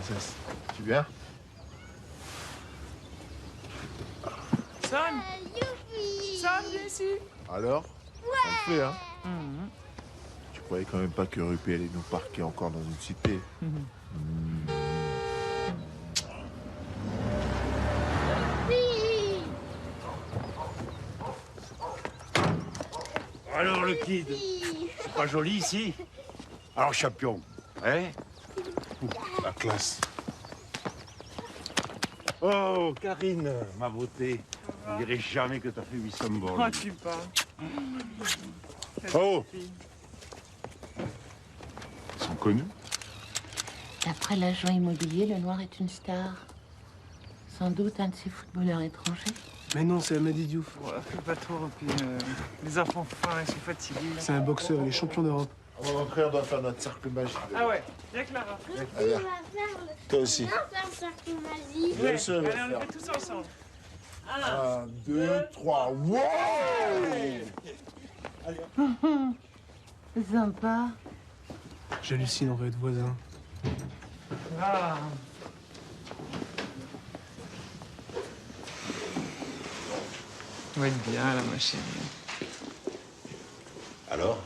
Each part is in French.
princesse. Tu viens? Sam! Sam, viens ici! Alors? Ça le fait, hein? Tu croyais quand même pas que Rupi allait nous parquer encore dans une cité? Alors le kid, c'est pas joli ici? Alors champion, hein? La classe. Oh, Karine, ma beauté. On dirait jamais que t'as fait 800 bornes. Ah, tu parles. Oh! Ils sont connus? D'après l'agent immobilier, le Noir est une star. Sans doute un de ces footballeurs étrangers. Mais non, c'est Amady Diouf. Ouais, fais pas trop, Rupi. Les enfants fins, ils sont fatigués. C'est un boxeur, il est champion d'Europe. Avant d'entrer, on doit faire notre cercle magique. Ah ouais, viens Clara. Allez, toi aussi. Ouais. Bien sûr, Allez, on va on le faire. fait tous ensemble. 1, 2, 3, wow! C'est sympa. J'hallucine, on va être voisins. Ah. On va être bien, là, ma chérie. Alors?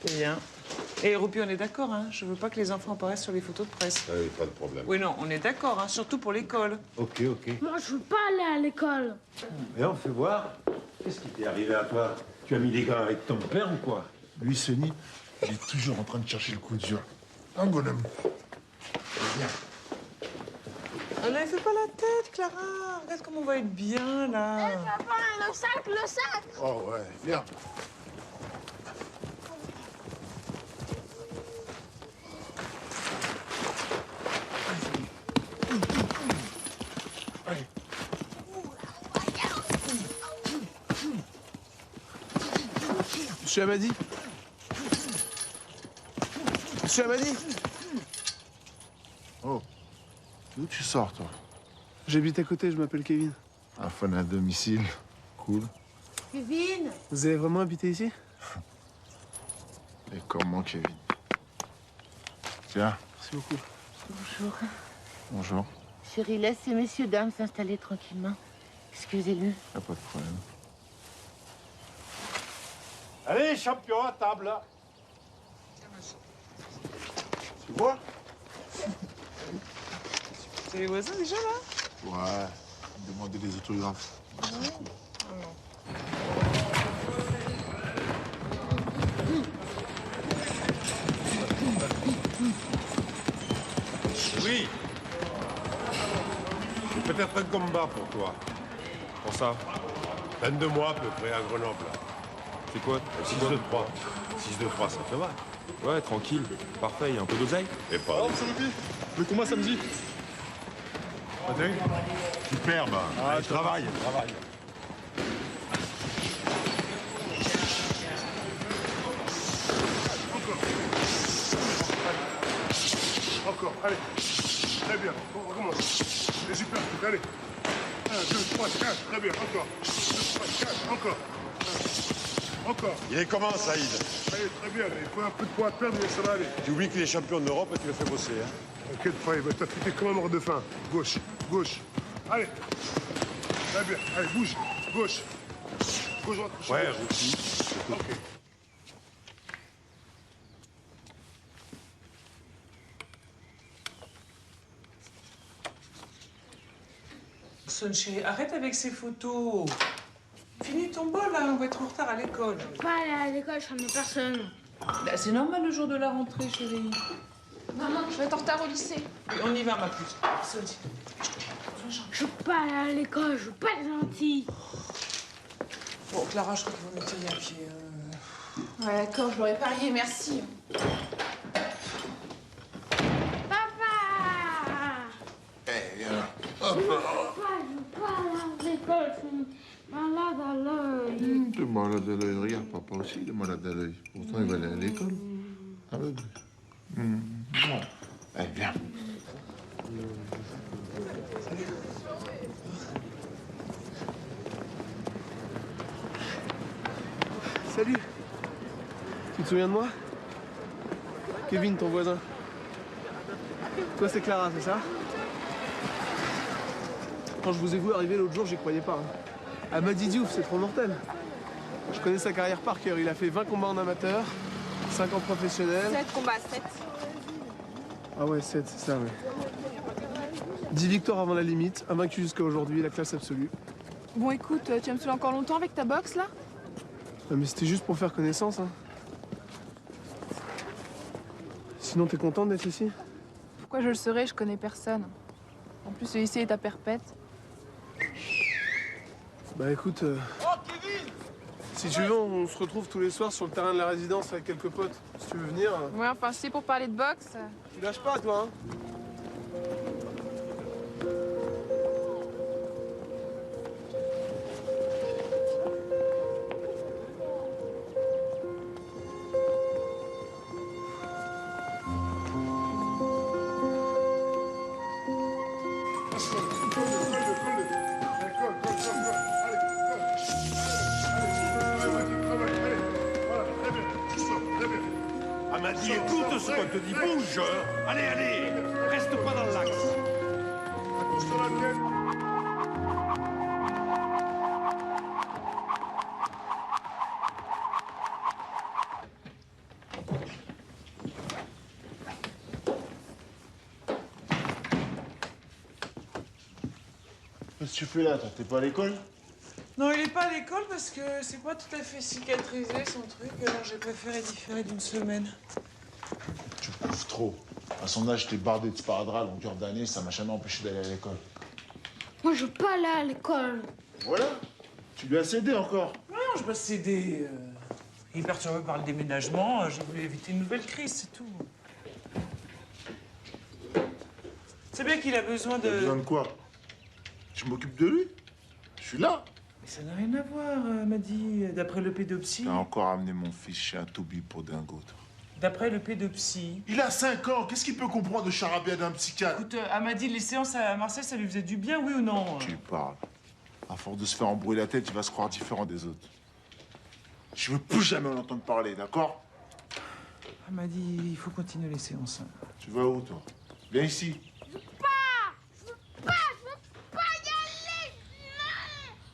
C'est bien. Et Rupi, on est d'accord, hein? Je veux pas que les enfants apparaissent sur les photos de presse. Pas de problème. Oui, non, on est d'accord, hein? Surtout pour l'école. Ok, ok. Moi, je veux pas aller à l'école. Et on fait voir. Qu'est-ce qui t'est arrivé à toi? Tu as mis des gants avec ton père ou quoi? Lui, Sonny, il est toujours en train de chercher le coup dur. Un bonhomme. Viens. Allez, fais pas la tête, Clara. Regarde comme on va être bien, là. Papa, le sac, le sac. Oh ouais, viens. Allez. Monsieur Amady? Monsieur Amady? Oh, d'où tu sors, toi? J'habite à côté, je m'appelle Kevin. Un fan à domicile. Cool. Kevin! Vous avez vraiment habité ici? Et comment, Kevin? Tiens, Merci beaucoup. Bonjour. bonjour. Chérie, laisse ces messieurs dames s'installer tranquillement. Excusez-le. Y'a pas de problème. Allez, champion, à table, là. Tu vois? C'est les voisins, déjà, là? Ouais, demander des autographes. Oui. J'ai peut-être un combat pour toi. Pour ça, 22 mois à peu près à Grenoble. c'est quoi? 6-2-3. 6-2-3, ça te va? Ouais, tranquille. Parfait, y a un peu d'oseille. Et pas. Le combat samedi. Super, bah. Allez, travaille. Encore, allez. Très bien, on recommence. C'est super, allez. 1, 2, 3, 4, très bien, encore. 2, 3, 4, encore. Encore. Il est comment, Saïd? Allez, très bien, il faut un peu de poids à perdre, mais ça va aller. Tu oublies qu'il est champion d'Europe et tu le fais bosser, hein? T'inquiète pas, il va t'affûter comme un mort de faim. Gauche, gauche. Allez. Très bien, allez, bouge. Gauche. Gauche, droite. Ouais, gauche. aussi. Ok. Son chérie, arrête avec ces photos. Finis ton bol, là, on va être en retard à l'école. Je veux pas aller à l'école, je n'ai personne. Bah, c'est normal le jour de la rentrée, chérie. Maman, je vais être en retard au lycée. On y va, ma puce. Son, Je veux pas aller à l'école, je veux pas être gentil. bon, Clara, je crois qu'ils vont nous tirer à pied. Ouais, d'accord, je l'aurais parié, merci. Papa! Eh, viens là. Hop Je là. veux pas aller à l'école, je suis malade à l'œil. T'es malade à l'œil. Regarde, papa aussi, il est malade à l'œil. Pourtant, il va aller à l'école. Aveugle. Bon. Allez, viens. Salut. Tu te souviens de moi? Kevin, ton voisin. Toi, c'est Clara, c'est ça? Quand je vous ai vu arriver l'autre jour, j'y croyais pas. Hein. Amady Diouf, c'est trop mortel. Je connais sa carrière par cœur. Il a fait 20 combats en amateur, 5 en professionnel. 7 combats, 7. Ah ouais, 7, c'est ça, ouais. 10 victoires avant la limite, invaincu jusqu'à aujourd'hui, la classe absolue. Bon, écoute, tu vas me saouler encore longtemps avec ta boxe, là? Non, mais c'était juste pour faire connaissance, hein. Sinon, t'es contente d'être ici? Pourquoi je le serais? Je connais personne. En plus, le lycée est à perpète. Bah écoute, si tu veux, on se retrouve tous les soirs sur le terrain de la résidence avec quelques potes. Si tu veux venir. Ouais, enfin, si c'est pour parler de boxe. Tu lâches pas, toi, hein? Amady, écoute ce qu'on te dit, bouge. Allez, allez, reste pas dans l'axe. Attention à la tête. Qu'est-ce que tu fais là, toi? T'es pas à l'école? Non, il est pas à l'école parce que c'est pas tout à fait cicatrisé son truc, alors j'ai préféré différer d'une semaine. Tu bouffes trop. À son âge, t'es bardé de sparadrap à longueur d'année, ça m'a jamais empêché d'aller à l'école. Moi, je veux pas aller à l'école. Voilà. Tu lui as cédé encore. Non, je vais céder. Il est perturbé par le déménagement, j'ai voulu éviter une nouvelle crise, c'est tout. C'est bien qu'il a besoin T'as besoin de quoi? Je m'occupe de lui. Je suis là. Mais ça n'a rien à voir, m'a dit, d'après le pédopsie. T'as encore amené mon fils chez un Toby pour dingo, toi. D'après le pédopsie. Il a 5 ans, qu'est-ce qu'il peut comprendre de charabia d'un psychiatre? Écoute, Amady, les séances à Marseille, ça lui faisait du bien, oui ou non? Tu parles. À force de se faire embrouiller la tête, il va se croire différent des autres. Je veux plus jamais en entendre parler, d'accord? Amady, il faut continuer les séances. Tu vas où, toi? Viens ici. Je veux pas y aller. Non, je veux pas y aller.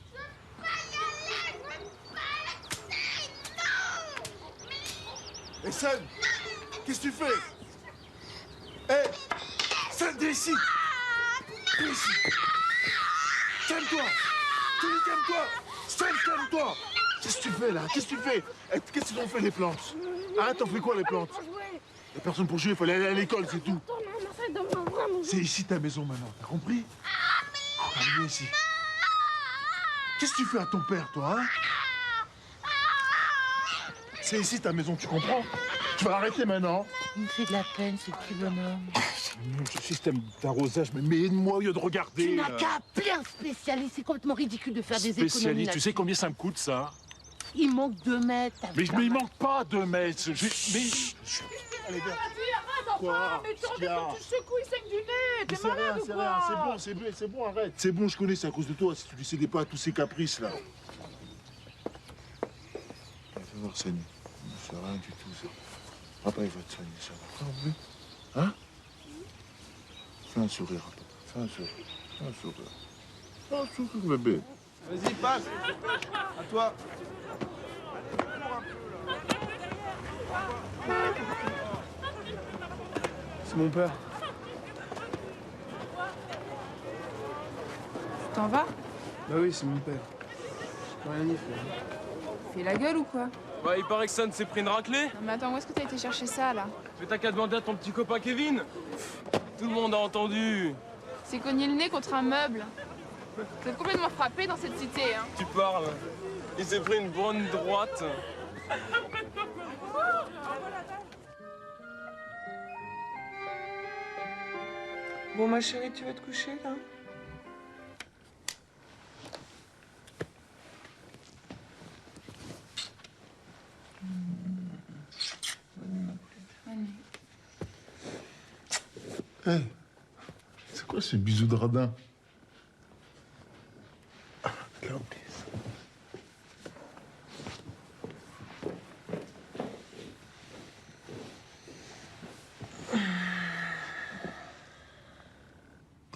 Je veux pas laisser. Non. Hé, Sam! Qu'est-ce que tu fais? Hé! Sam, viens ici! Viens ici! Calme-toi! Tu dis calme-toi! Sam, calme-toi! Qu'est-ce que tu fais, là? Qu'est-ce que tu fais? Eh, qu'est-ce qu'ils ont fait, les plantes? Hein, t'en fais quoi, les plantes? Y'a personne pour jouer, il fallait aller à l'école, c'est tout. C'est ici ta maison, maintenant, t'as compris? Allez, viens ici. Qu'est-ce que tu fais à ton père, toi, hein? C'est ici ta maison, tu comprends? Tu vas arrêter maintenant. Il me fait de la peine, ce petit bonhomme. Ce système d'arrosage, mais aide-moi au lieu de regarder. Tu n'as qu'à appeler un spécialiste. C'est complètement ridicule de faire des économies. Spécialiste, tu sais combien ça me coûte, ça? Il manque 2 mètres. Mais il manque pas 2 mètres. Allez, viens. Quoi? Mais tu regardes, tu secoues, il saigne du nez. T'es C'est malade rien, ou c'est quoi? rien, c'est bon, arrête. C'est bon, je connais, c'est à cause de toi, si tu lui cédais pas à tous ces caprices, là. Fais voir saigner. C'est rien du tout, ça. Papa, il va te soigner, ça va. T'as envie? Hein? Fais un sourire, papa. Fais un sourire. Fais un sourire. Fais un sourire, bébé. Vas-y, passe. À toi. C'est mon père. T'en vas? Bah oui, c'est mon père. Je peux rien y faire. Fais la gueule ou quoi? Bah, il paraît que Son s'est pris une raclée. Non, mais attends, où est-ce que t'as été chercher ça, là? Mais t'as qu'à demander à ton petit copain Kevin. Tout le monde a entendu. C'est cogner le nez contre un meuble. Vous êtes complètement frappé dans cette cité, hein. Tu parles. Il s'est pris une bonne droite. Bon, ma chérie, tu vas te coucher, là? Hé, c'est quoi ce bisou de radin? Là, oublie ça.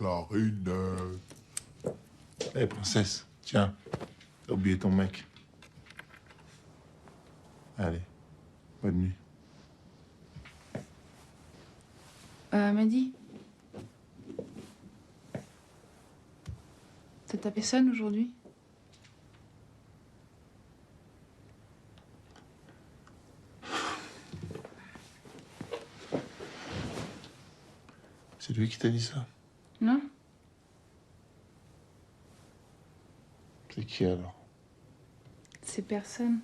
clarinette. Hé, princesse, tiens, t'as oublié ton mec. Allez, bonne nuit. Mehdi. T'as tapé Sun aujourd'hui? C'est lui qui t'a dit ça? Non? C'est qui alors? C'est personne.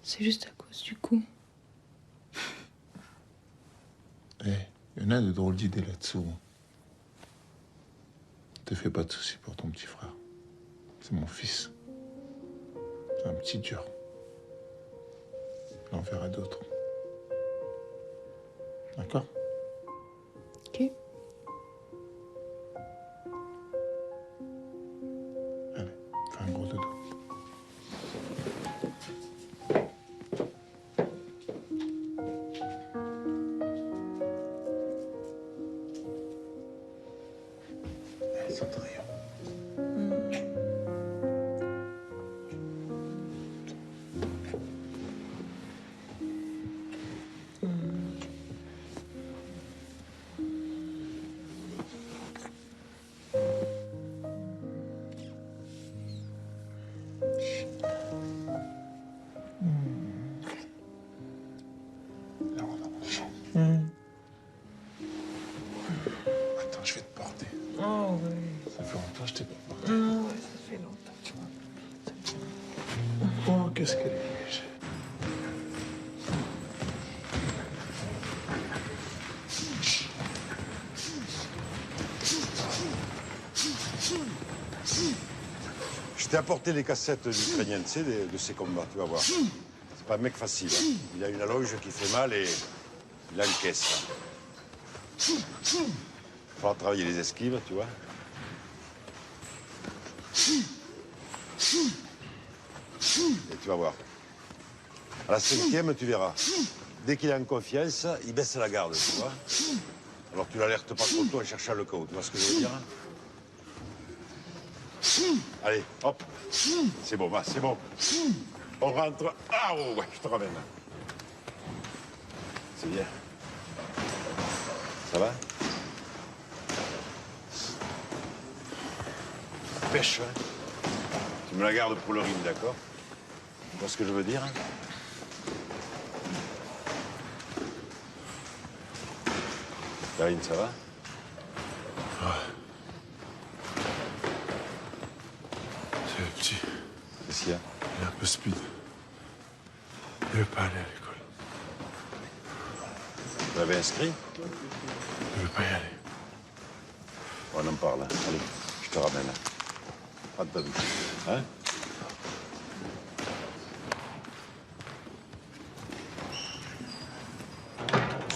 C'est juste à cause du coup. Eh, il y en a de drôles d'idées là-dessous. Te fais pas de soucis pour ton petit frère. C'est mon fils. C'est un petit dur. Il en verra d'autres. D'accord? Ok. Allez, fais un gros dodo. Allez, Cendrillon. Là, on va ensemble. Attends, je vais te porter. Oh oui. Ça fait longtemps que je t'ai pas porté. Ah ouais, ça fait longtemps, tu vois. Oh, qu'est-ce qu'elle est légère. Je t'ai apporté les cassettes ukrainiennes, tu sais, de ces combats, tu vas voir. C'est pas un mec facile. Hein. Il a une allonge qui fait mal et il a une caisse. Il va falloir travailler les esquives, tu vois. Et tu vas voir. À la 5e, tu verras. Dès qu'il est en confiance, il baisse la garde, tu vois. Alors tu l'alertes pas trop tôt en cherchant le chaos, tu vois ce que je veux dire? Allez, hop. C'est bon, va, c'est bon. On rentre. Ah oh, ouais, je te ramène. C'est bien. Ça va? Pêche, hein? Tu me la gardes pour le ring, d'accord? Tu vois ce que je veux dire? Karine, ça va? C'est le petit. Qu'est-ce qu'il y a? Il est un peu speed. Il veut pas aller à l'école. Vous l'avez inscrit? Il veut pas y aller. On en parle. Allez, je te ramène. Pas de tabou. Hein?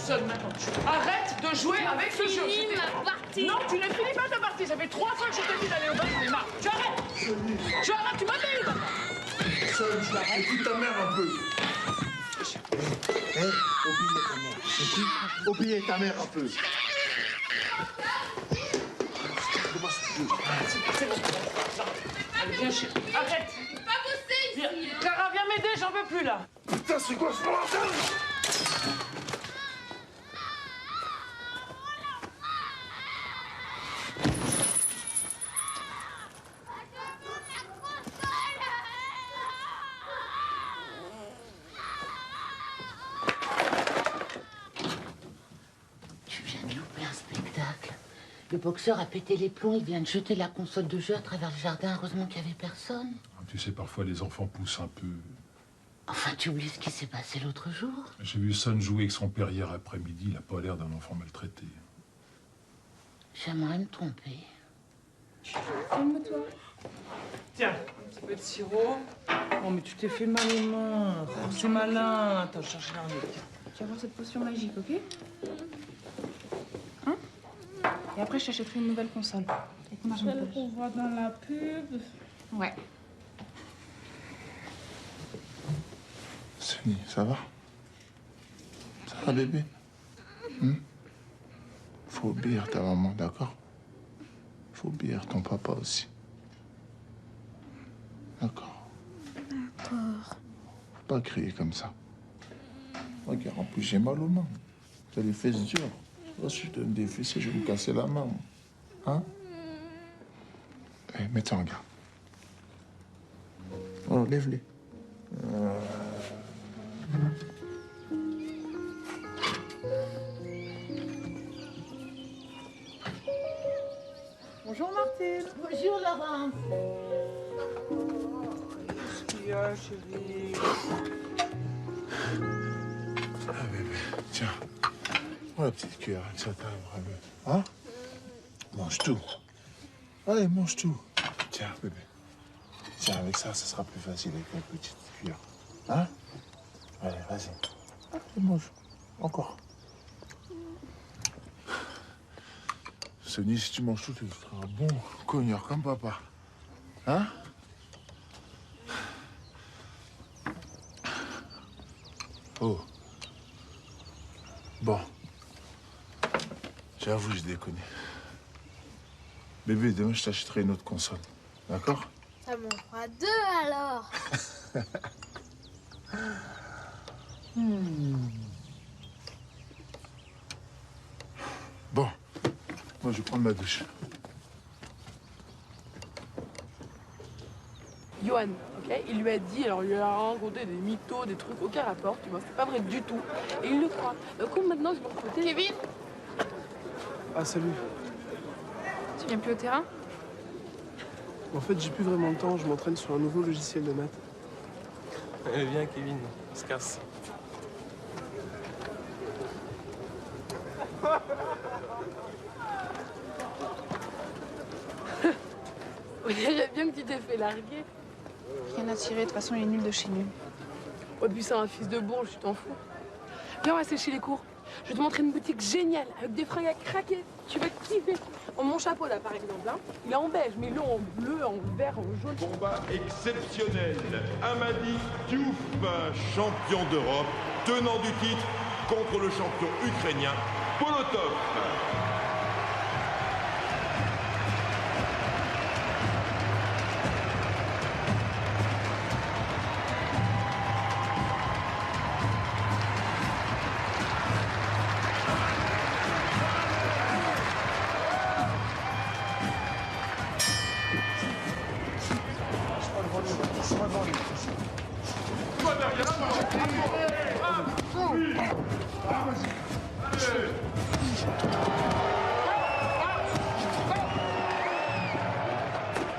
Seul maintenant. Arrête de jouer avec ce jeu. Fini ma partie. Non, tu n'as fini pas ta partie. Ça fait 3 fois que je te dis d'aller au bain, j'en ai marre. Tu arrêtes. Tu arrêtes, tu m'appelles maintenant. Seul, écoute ta mère un peu. Hé, oublie ta mère. Oublie ta mère un peu. Allez, viens, chérie. Arrête. Pas bosser Viens. ici. Clara, viens m'aider, j'en peux plus là. Putain, c'est quoi ce bordel? Tu viens de louper un spectacle. Le boxeur a pété les plombs, il vient de jeter la console de jeu à travers le jardin. Heureusement qu'il n'y avait personne. Tu sais, parfois les enfants poussent un peu. Enfin, tu oublies ce qui s'est passé l'autre jour. J'ai vu Son jouer avec son père hier après-midi. Il n'a pas l'air d'un enfant maltraité. J'aimerais me tromper. Calme-toi. Tiens, un petit peu de sirop. Oh, mais tu t'es fait mal aux mains. Oh, c'est malin. Attends, je cherche l'armée. Tu vas voir cette potion magique, ok? Hein? Et après, je t'achèterai une nouvelle console. Avec ton argent de poche. qu'on voit dans la pub. Ouais. Sunny, ça va? Ça va, bébé? Faut obéir ta maman, d'accord? Faut obéir ton papa aussi. D'accord? D'accord. Faut pas crier comme ça. Regarde, en plus, j'ai mal aux mains. T'as les fesses dures. Là, si je donne des fessées, je vais me casser la main. Hein? Eh, mets-toi en garde. Oh, lève-les. Bonjour Martine. Bonjour, Laurence. Qu'est-ce qu'il y a, chérie? Ah, bébé, tiens. Oh, la petite cuillère, ça t'arrivera mieux. Hein? Mange tout. Allez, mange tout. Tiens, bébé. Tiens, avec ça, ça sera plus facile avec la petite cuillère. Hein? Allez, vas-y. Allez, mange. Encore. Sonny, si tu manges tout, tu seras un bon cogneur comme papa. Hein? Oh. Bon. J'avoue, je déconne. Bébé, demain, je t'achèterai une autre console. D'accord? Ça m'en fera 2 alors. Bon. Moi, je vais prendre ma douche. Johan, ok, il lui a dit, alors il lui a raconté des mythos, des trucs, aucun rapport, tu vois, c'est pas vrai du tout. Et il le croit. Donc maintenant, je vais recruter. Kevin, Ah, salut. tu viens plus au terrain? En fait, j'ai plus vraiment le temps. Je m'entraîne sur un nouveau logiciel de maths. Viens, Kevin, on se casse. On dirait bien que tu t'es fait larguer. Rien à tirer, de toute façon il est nul de chez nul. Oh, puis c'est un fils de bourge, tu t'en fous. Viens, on va sécher les cours. Je vais te montrer une boutique géniale, avec des fringues à craquer. Tu vas kiffer. Oh, mon chapeau, là, par exemple, hein, il est en beige, mais l'eau en bleu, en vert, en jaune. Combat exceptionnel. Amadi Diouf, champion d'Europe, tenant du titre contre le champion ukrainien, Polotov.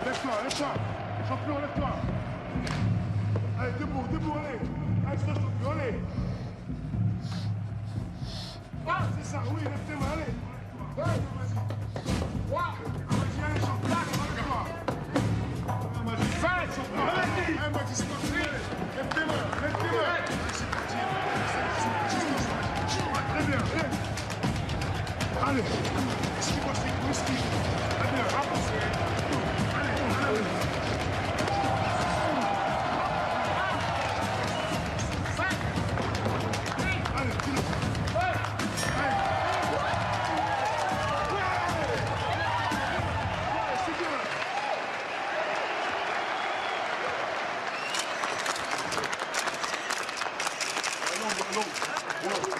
Lève-toi, lève-toi. Champion, lève-toi. Allez, debout, debout, allez. Allez, stop, champion, allez. Ah, c'est ça, oui, lève tes mains, allez. Vas-y, allez, champion, lève-toi. Vas-y, champion, allez. Vas-y, stop, allez. Lève tes mains, lève tes mains. Allez, c'est parti. Très bien, allez. Allez. Esquive, esquive. Très bien, avancez.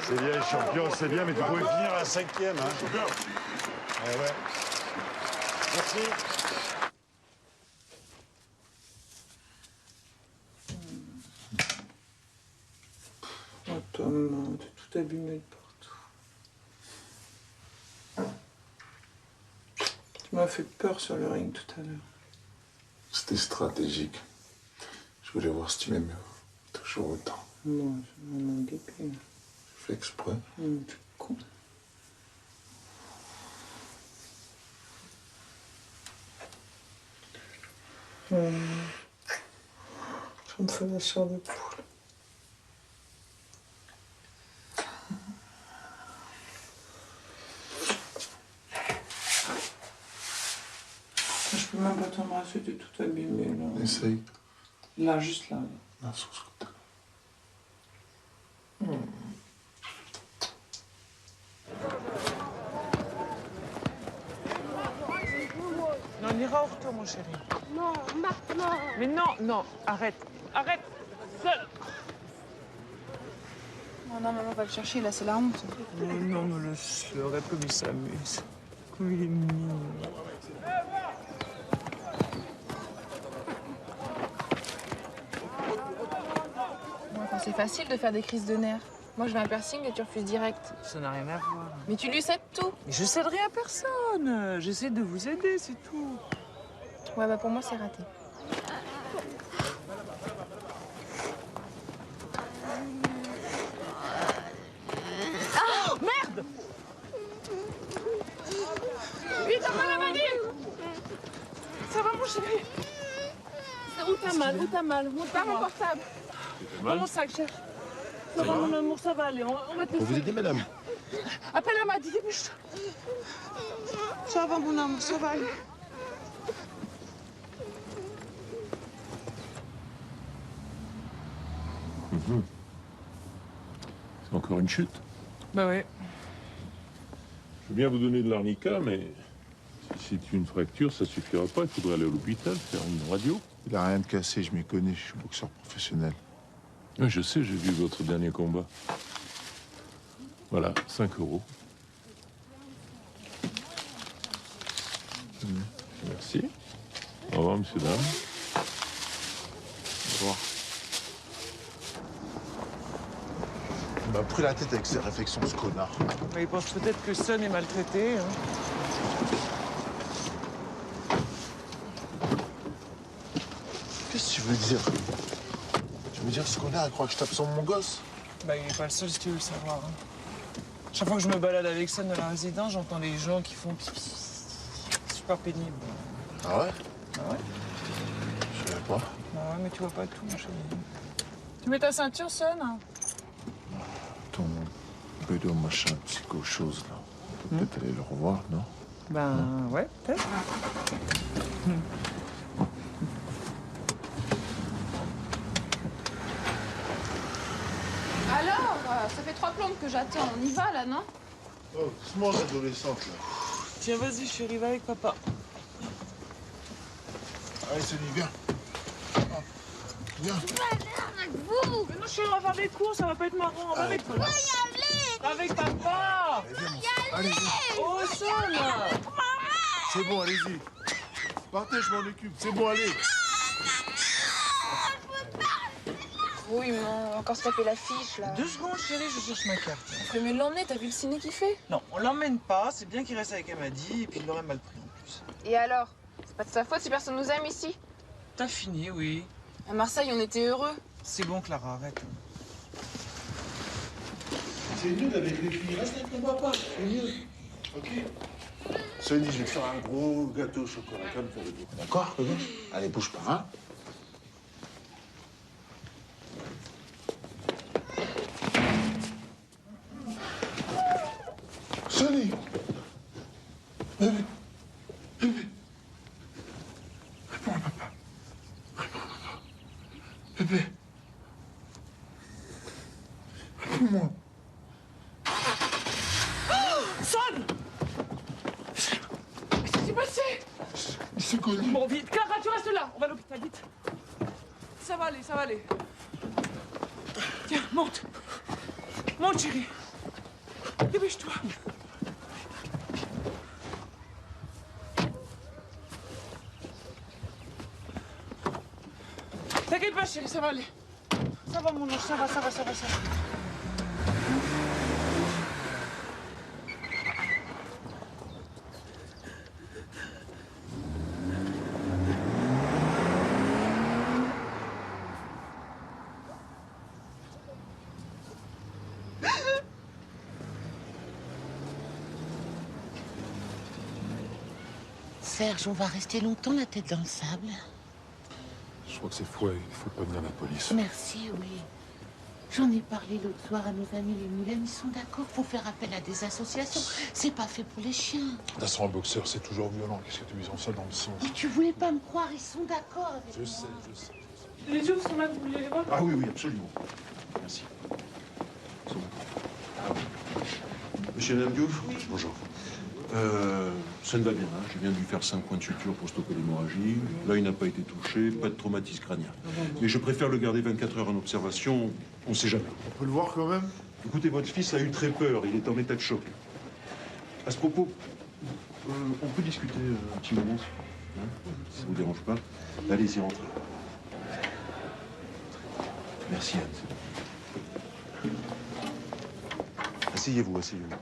C'est bien, champion, c'est bien, mais tu pouvais finir à la 5e. Hein. Ouais, ouais. Merci. Oh Tom, t'es tout abîmé de partout. Tu m'as fait peur sur le ring tout à l'heure. C'était stratégique. Je voulais voir si tu m'aimais toujours autant. Non, je m'en guépé. Je fais exprès. T'es con. Ça me fait la chair de poule. Je peux même pas t'embrasser, t'es tout abîmé là. Essaye. Là, juste là. Là, sur ce côté. On ira au retour, mon chéri. Non, maintenant. Mais non, non, arrête. Arrête. Seul. Non, non, maman va le chercher, là, c'est la honte. Oh non, mais laisse-le, regarde comme il s'amuse. Comme il est mignon. Enfin, c'est facile de faire des crises de nerfs. Moi, je veux un piercing et tu refuses direct. Ça n'a rien à voir. Mais tu lui cèdes tout. Mais je céderai à personne. J'essaie de vous aider, c'est tout. Ouais, bah pour moi, c'est raté. Ah, merde! Vite, on va la manip. Ça va, mon chéri? Où t'as mal? Où t'as mal? Pas mon portable. Dans mon sac, chef. Ça va, mon amour, ça va aller. On va te Vous laisser. aider, madame? Appelle la Madi, dépêche-toi. Ça va, mon amour, ça va aller. C'est encore une chute. Bah ouais. Je veux bien vous donner de l'arnica, mais si c'est une fracture, ça suffira pas. Il faudrait aller à l'hôpital, faire une radio. Il a rien de cassé, je m'y connais, je suis boxeur professionnel. Oui, je sais, j'ai vu votre dernier combat. Voilà, 5 €. Merci. Au revoir, monsieur, dame. Au revoir. Il m'a pris la tête avec ses réflexions, ce connard. Bah, il pense peut-être que Sun est maltraité. Hein. Qu'est-ce que tu veux dire? Tu veux dire ce connard, il croit que je tape sur mon gosse? Bah, il est pas le seul, si tu veux le savoir. Hein. Chaque fois que je me balade avec Sun dans la résidence, j'entends les gens qui font pipi. C'est super pénible. Ah ouais? Ah ouais? Je savais pas. Ah ouais, mais tu vois pas tout, mon chéri. Tu mets ta ceinture, Sun? Ton pédo machin psycho chose là. On peut peut-être aller le revoir, non? Ben ouais, peut-être. Alors, ça fait 3 plombes que j'attends. On y va, là, non? Oh, doucement l'adolescente là. Tiens, vas-y, chérie, va avec papa. Allez, Sonny, viens. Viens. Avec vous. Mais non, chérie, on va faire des courses, ça va pas être marrant. Va avec papa. Avec papa. Allez, viens. Oh, Sun! C'est bon, allez-y. Partez, je m'en occupe. C'est bon, allez. Oui, mais on va encore se taper l'affiche, là. 2 secondes, chérie, je cherche ma carte. On ferait mieux de l'emmener, t'as vu le ciné qu'il fait? Non, on l'emmène pas, c'est bien qu'il reste avec Amadi, et puis il l'aurait mal pris en plus. Et alors? C'est pas de sa faute si personne nous aime ici? T'as fini, oui. À Marseille, on était heureux. C'est bon, Clara, arrête. C'est nul avec les filles. Reste avec ton papa. C'est mieux. Ok? Sonny, je vais te faire un gros gâteau au chocolat comme pour le dos. D'accord? Allez, bouge pas, hein? Sonny! Bébé! Bébé! Réponds à papa. Réponds à papa. Bébé! Réponds-moi. Sonne! Qu'est-ce qui s'est passé? Il s'est connu. Bon, vite. Clara, tu restes là. On va à l'hôpital, vite. Ça va aller, ça va aller. Tiens, monte. Monte, chérie. Dépêche-toi. T'inquiète pas, chérie, ça va aller. Ça va, mon ange, ça va, ça va, ça va, ça va. Serge, on va rester longtemps la tête dans le sable. Je crois que c'est fou, il faut prévenir la police. Merci, oui. J'en ai parlé l'autre soir à nos amis les moulins. Ils sont d'accord pour faire appel à des associations. C'est pas fait pour les chiens. De toute façon, un boxeur, c'est toujours violent. Qu'est-ce que tu vis en ça dans le sens? Mais tu voulais pas me croire, ils sont d'accord avec Je moi. sais, je sais. Les yeux sont là, vous voulez les voir? Ah oui, oui, absolument. Merci. Monsieur Namdiouf? Bonjour. Ça ne va bien, hein. Je viens de lui faire 5 points de suture pour stopper l'hémorragie. L'œil n'a pas été touché, pas de traumatisme crânien. Mais je préfère le garder 24 heures en observation, on ne sait jamais. On peut le voir quand même? Écoutez, votre fils a eu très peur, il est en état de choc. À ce propos, on peut discuter un petit moment, hein, si ça vous dérange pas. Allez-y, rentrez. Merci, Anne. Asseyez-vous, asseyez-vous.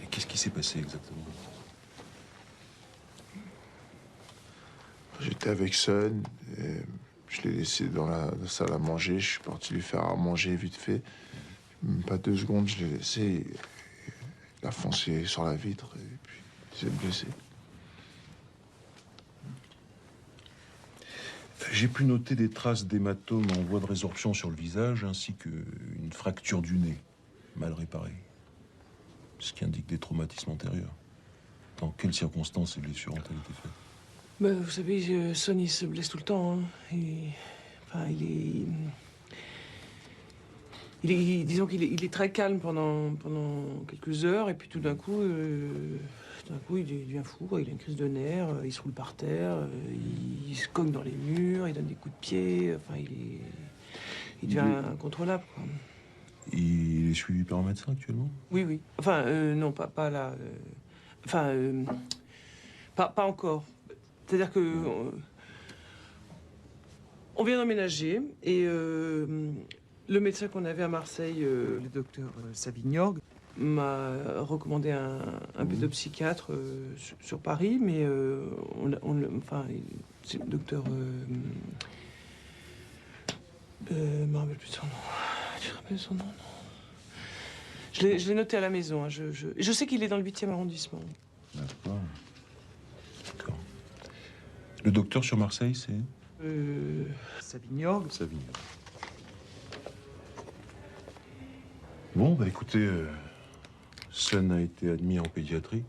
Et qu'est-ce qui s'est passé exactement? J'étais avec Sun, et je l'ai laissé dans la salle à manger. Je suis parti lui faire à manger vite fait. Même pas 2 secondes, je l'ai laissé. Il a foncé sur la vitre et puis il s'est blessé. J'ai pu noter des traces d'hématomes en voie de résorption sur le visage, ainsi qu'une fracture du nez, mal réparée. Ce qui indique des traumatismes antérieurs. Dans quelles circonstances ces blessures ont-elles été faites? Bah, vous savez, Sonny se blesse tout le temps. Hein. Disons qu'il est très calme pendant quelques heures, et puis tout d'un coup, il devient fou, il a une crise de nerfs, il se roule par terre, il se cogne dans les murs, il donne des coups de pied, enfin, il devient incontrôlable, quoi. Il est suivi par un médecin actuellement? Oui. Enfin, non, pas là. Pas encore. C'est-à-dire que on vient d'emménager et le médecin qu'on avait à Marseille, le docteur Savignorg, m'a recommandé un pédopsychiatre sur Paris, mais c'est le docteur. Je me rappelle plus de son nom. Tu te rappelles son nom? Non. Je l'ai noté à la maison. Hein. Je sais qu'il est dans le 8e arrondissement. D'accord. Le docteur sur Marseille, c'est Savignorg. Savignorg. Bon, bah écoutez, Sun a été admis en pédiatrie.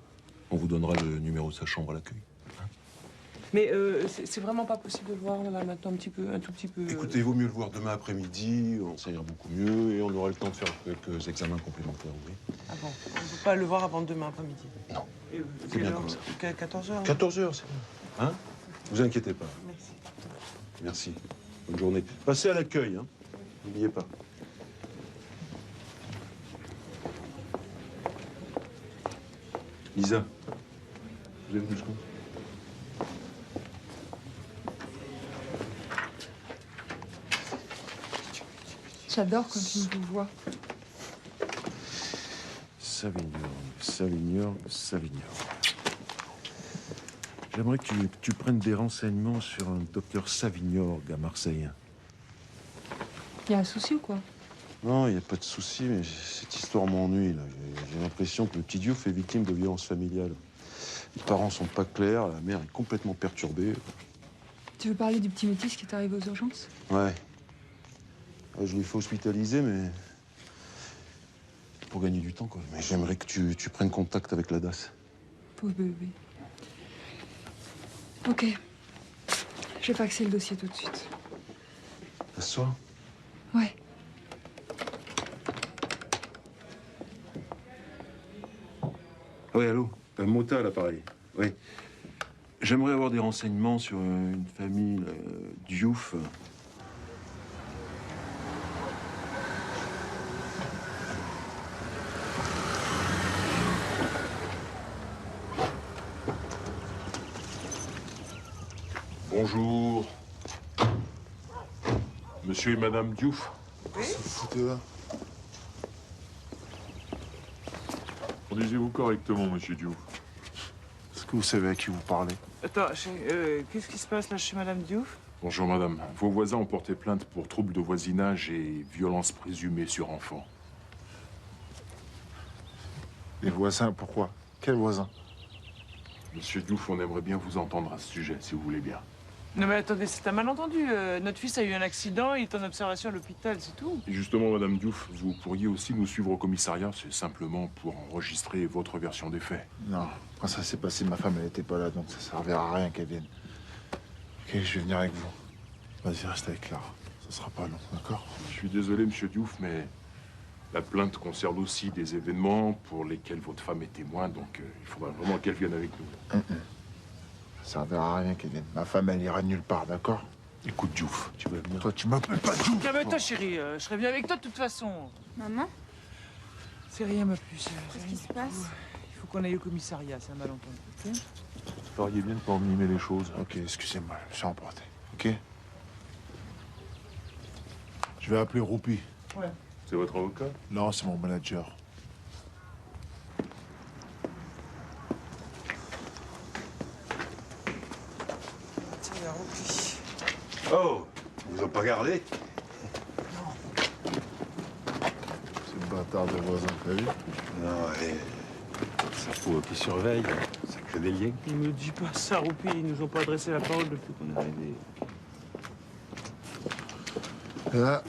On vous donnera le numéro de sa chambre à l'accueil. Mais c'est vraiment pas possible de le voir là maintenant un tout petit peu. Écoutez, il vaut mieux le voir demain après-midi, ça ira beaucoup mieux et on aura le temps de faire quelques examens complémentaires, oui. Ah bon, on ne peut pas le voir avant demain après-midi? Non. C'est bien comme ça. 14h? 14h, c'est bon. Hein? Vous inquiétez pas. Merci. Merci. Bonne journée. Passez à l'accueil, hein. N'oubliez pas. Lisa, vous avez venu jusqu'où? J'adore quand tu me vois. Savignorg. J'aimerais que tu prennes des renseignements sur un docteur Savignorg à Marseille. Il y a un souci ou quoi? Non, il n'y a pas de souci, mais cette histoire m'ennuie, là. J'ai l'impression que le petit Diouf est victime de violences familiales. Les parents sont pas clairs, la mère est complètement perturbée. Tu veux parler du petit métis qui est arrivé aux urgences? Ouais. Je l'ai fait hospitaliser, mais pour gagner du temps, quoi. Mais j'aimerais que tu prennes contact avec la DAS. Pauvre bébé. Ok. Je vais faxer le dossier tout de suite. Ce soir? Ouais. Oui, allô? Mota, à l'appareil. Oui. J'aimerais avoir des renseignements sur une famille Diouf. Bonjour. Monsieur et Madame Diouf. Foutez-la. Conduisez-vous correctement, Monsieur Diouf. Est-ce que vous savez à qui vous parlez? Attends, qu'est-ce qui se passe là chez Madame Diouf? Bonjour, Madame. Vos voisins ont porté plainte pour troubles de voisinage et violences présumées sur enfants. Les voisins, pourquoi? Quels voisins? Monsieur Diouf, on aimerait bien vous entendre à ce sujet, si vous voulez bien. Non mais attendez, c'est un malentendu. Notre fils a eu un accident, il est en observation à l'hôpital, c'est tout. Et justement, Madame Diouf, vous pourriez aussi nous suivre au commissariat, c'est simplement pour enregistrer votre version des faits. Non, quand ça s'est passé, ma femme, elle n'était pas là, donc ça servira à rien qu'elle vienne. Ok, je vais venir avec vous. Vas-y, reste avec Clara. Ça sera pas long, d'accord? Je suis désolé, Monsieur Diouf, mais La plainte concerne aussi des événements pour lesquels votre femme est témoin, donc il faudra vraiment qu'elle vienne avec nous. Ça servira à rien qu'elle vienne. Ma femme, elle ira nulle part, d'accord? Écoute, Diouf, tu vas venir. Toi, tu m'appelles pas Diouf. Calme-toi, chérie. Je serai bien avec toi de toute façon. Maman? C'est rien, ma puce. Qu'est-ce qui se passe? Il faut qu'on aille au commissariat, c'est un malentendu. Ok? Vous feriez bien de pas envenimer les choses. Ok, excusez-moi, je suis emporté. Ok? Je vais appeler Roupi. Ouais. C'est votre avocat? Non, c'est mon manager. Tiens, il y a Roupi. Oh, ils vous ont pas gardé? C'est le bâtard de voisin, t'as vu? Non, ça faut qu'ils surveillent. Ça crée des liens. Ne me dis pas ça, Roupi. Ils nous ont pas adressé la parole depuis qu'on est arrivé. Et là,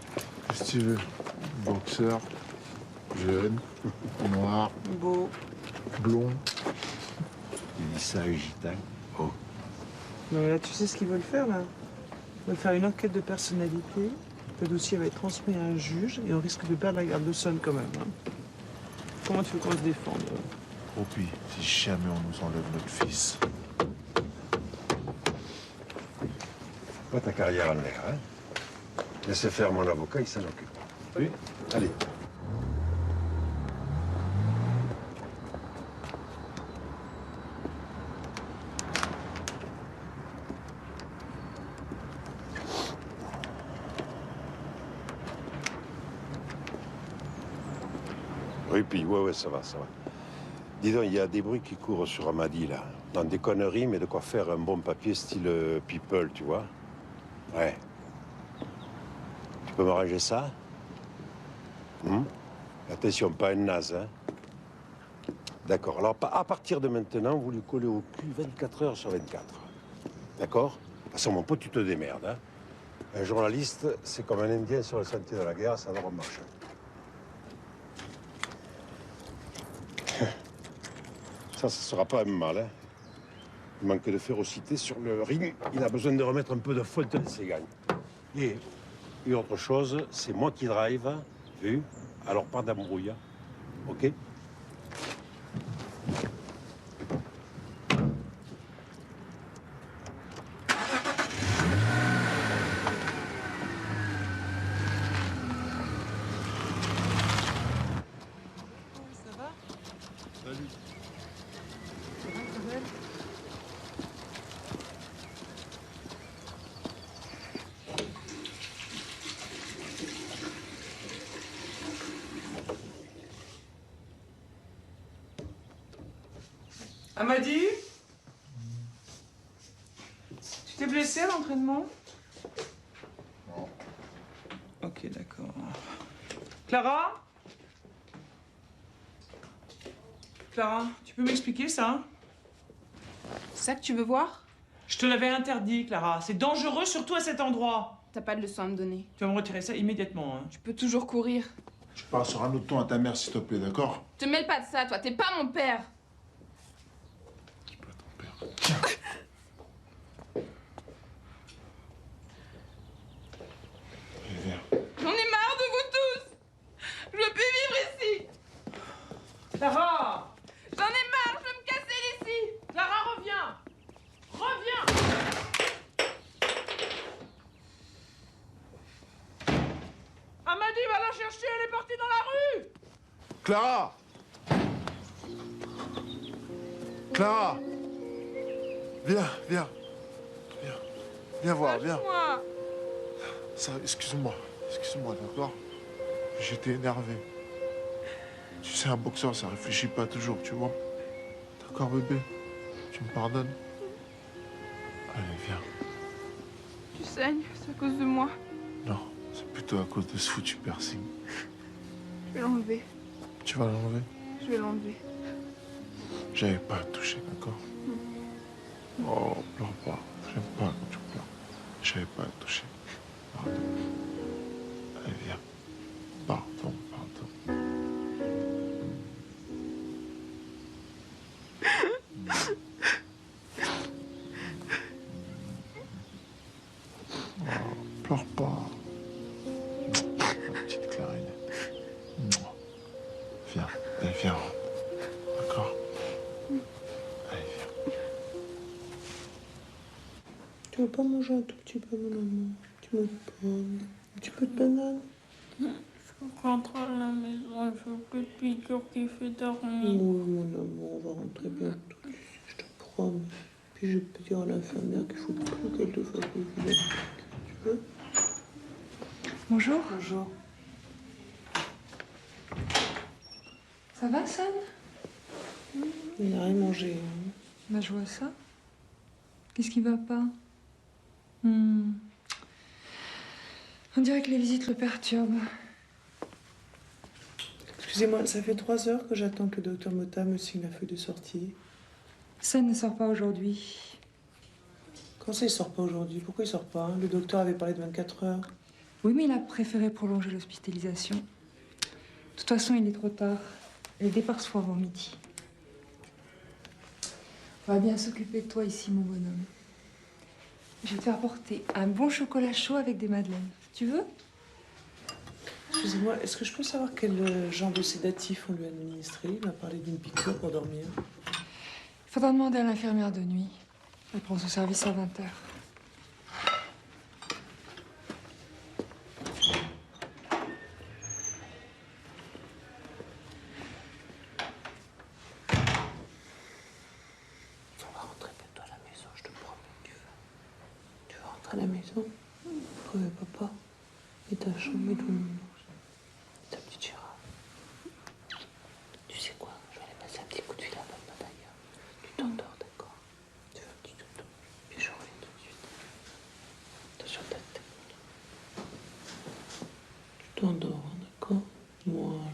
qu'est-ce que tu veux? Boxeur, jeune, noir, beau, blond. Il dit ça à un gitan. Oh. Non, mais là, tu sais ce qu'ils veulent faire, là? Ils veulent faire une enquête de personnalité. Le dossier va être transmis à un juge et on risque de perdre la garde de Son quand même. Hein. Comment tu veux qu'on se défende? Roupi, si jamais on nous enlève notre fils. Pas ta carrière en l'air, hein? Laissez faire mon avocat, il s'en occupe. Oui? Allez. Oui, puis, ouais, ça va, ça va. Dis donc, il y a des bruits qui courent sur Amadi, là. Dans des conneries, mais de quoi faire un bon papier style People, tu vois? Ouais. Tu peux m'arranger ça? Attention, pas un naze, hein? D'accord. Alors, à partir de maintenant, vous lui collez au cul 24 heures sur 24. D'accord? À ce moment, tu te démerdes, hein? Un journaliste, c'est comme un Indien sur le sentier de la guerre, ça doit marcher. Ça sera pas un mal, hein? Il manque de férocité sur le ring. Il a besoin de remettre un peu de faute dans ses gagnes. Et autre chose, c'est moi qui drive, vu? Alors pas d'embrouille, ok? Ça va? Salut. Ça va, Isabelle? Amadi? Tu t'es blessé à l'entraînement? Non. Ok, d'accord. Clara? Clara, tu peux m'expliquer ça? C'est ça que tu veux voir? Je te l'avais interdit, Clara. C'est dangereux, surtout à cet endroit. T'as pas de leçon à me donner. Tu vas me retirer ça immédiatement. Hein. Tu peux toujours courir. Tu parles sur un autre ton à ta mère, s'il te plaît, d'accord? Te mêle pas de ça, toi. T'es pas mon père. J'en ai marre de vous tous. Je veux plus vivre ici. Clara! J'en ai marre, je veux me casser d'ici. Clara, reviens! Reviens! Amadi va la chercher, elle est partie dans la rue! Clara! Clara! Viens, viens. Viens. Viens voir, viens. Lâche-moi. Ça, excuse-moi, d'accord? J'étais énervé. Tu sais, un boxeur, ça réfléchit pas toujours, tu vois? D'accord, bébé? Tu me pardonnes? Allez, viens. Tu saignes, c'est à cause de moi. Non, c'est plutôt à cause de ce foutu piercing. Je vais l'enlever. Tu vas l'enlever? Je vais l'enlever. J'avais pas à te toucher, d'accord? Oh, pleure pas. J'aime pas quand tu pleures. J'avais pas à te toucher. Pardon. Allez, viens. Pardon, pardon. Oh, pleure pas. Ma petite clarinette. viens. D'accord? Allez, viens. Tu veux pas manger un tout petit peu, mon amour? Tu me prends un petit peu de banane? Je rentre à la maison, il faut que piqûre qui fait dormir. Oui, mon amour, on va rentrer bientôt, tu sais, je te promets. Puis je peux dire à l'infirmière qu'il faut plus qu'elle te fasse des vilaines piqûres. Tu veux? Bonjour. Bonjour. Ça va, Sam? Il n'a rien mangé. Hein. Bah, je vois ça. Qu'est-ce qui va pas? On dirait que les visites le perturbent. Excusez-moi, ça fait 3 heures que j'attends que le docteur Mota me signe la feuille de sortie. Ça ne sort pas aujourd'hui. Comment ça, il sort pas aujourd'hui? Pourquoi il sort pas hein? Le docteur avait parlé de 24 heures. Oui, mais il a préféré prolonger l'hospitalisation. De toute façon, il est trop tard. Le départ se fera avant midi. On va bien s'occuper de toi ici, mon bonhomme. Je vais te faire porter un bon chocolat chaud avec des madeleines. Tu veux? Excusez-moi, est-ce que je peux savoir quel genre de sédatif on lui a administré? Il m'a parlé d'une piqûre pour dormir. Il faudra demander à l'infirmière de nuit. Elle prend son service à 20h. À la maison, retrouver papa et ta chambre et tout le monde. Ta petite girafe. Tu sais quoi? Je vais aller passer un petit coup de fil à papa d'ailleurs. Tu t'endors, d'accord? Tu fais un petit dodo. Puis je reviens tout de suite. Attention ta tête. Tu t'endors, hein, d'accord? Voilà.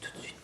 Tout de suite.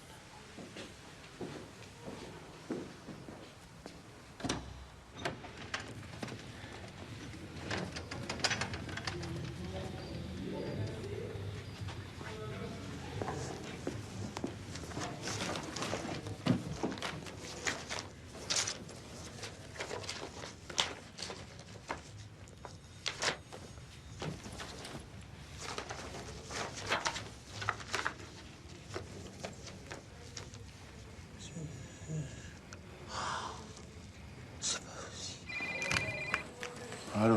Allô?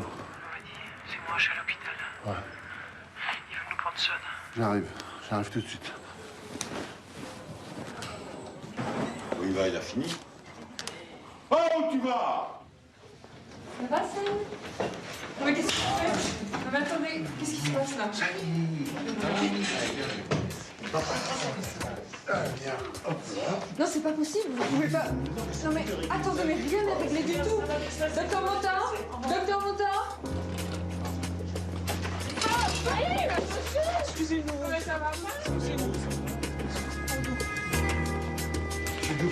C'est moi, je suis à l'hôpital. Ouais. Il veut nous prendre Son. J'arrive tout de suite. Où il va, il a fini? Oh, où tu vas? Ça va, Sam? Non, mais qu'est-ce que tu fais? Non, mais attendez, qu'est-ce qui se passe là? Non, c'est pas possible, vous pouvez pas... Non mais, attendez, mais rien n'est réglé du tout. Docteur Motin? Docteur Motin? Excusez-nous. Mais ça va pas. Excusez-nous.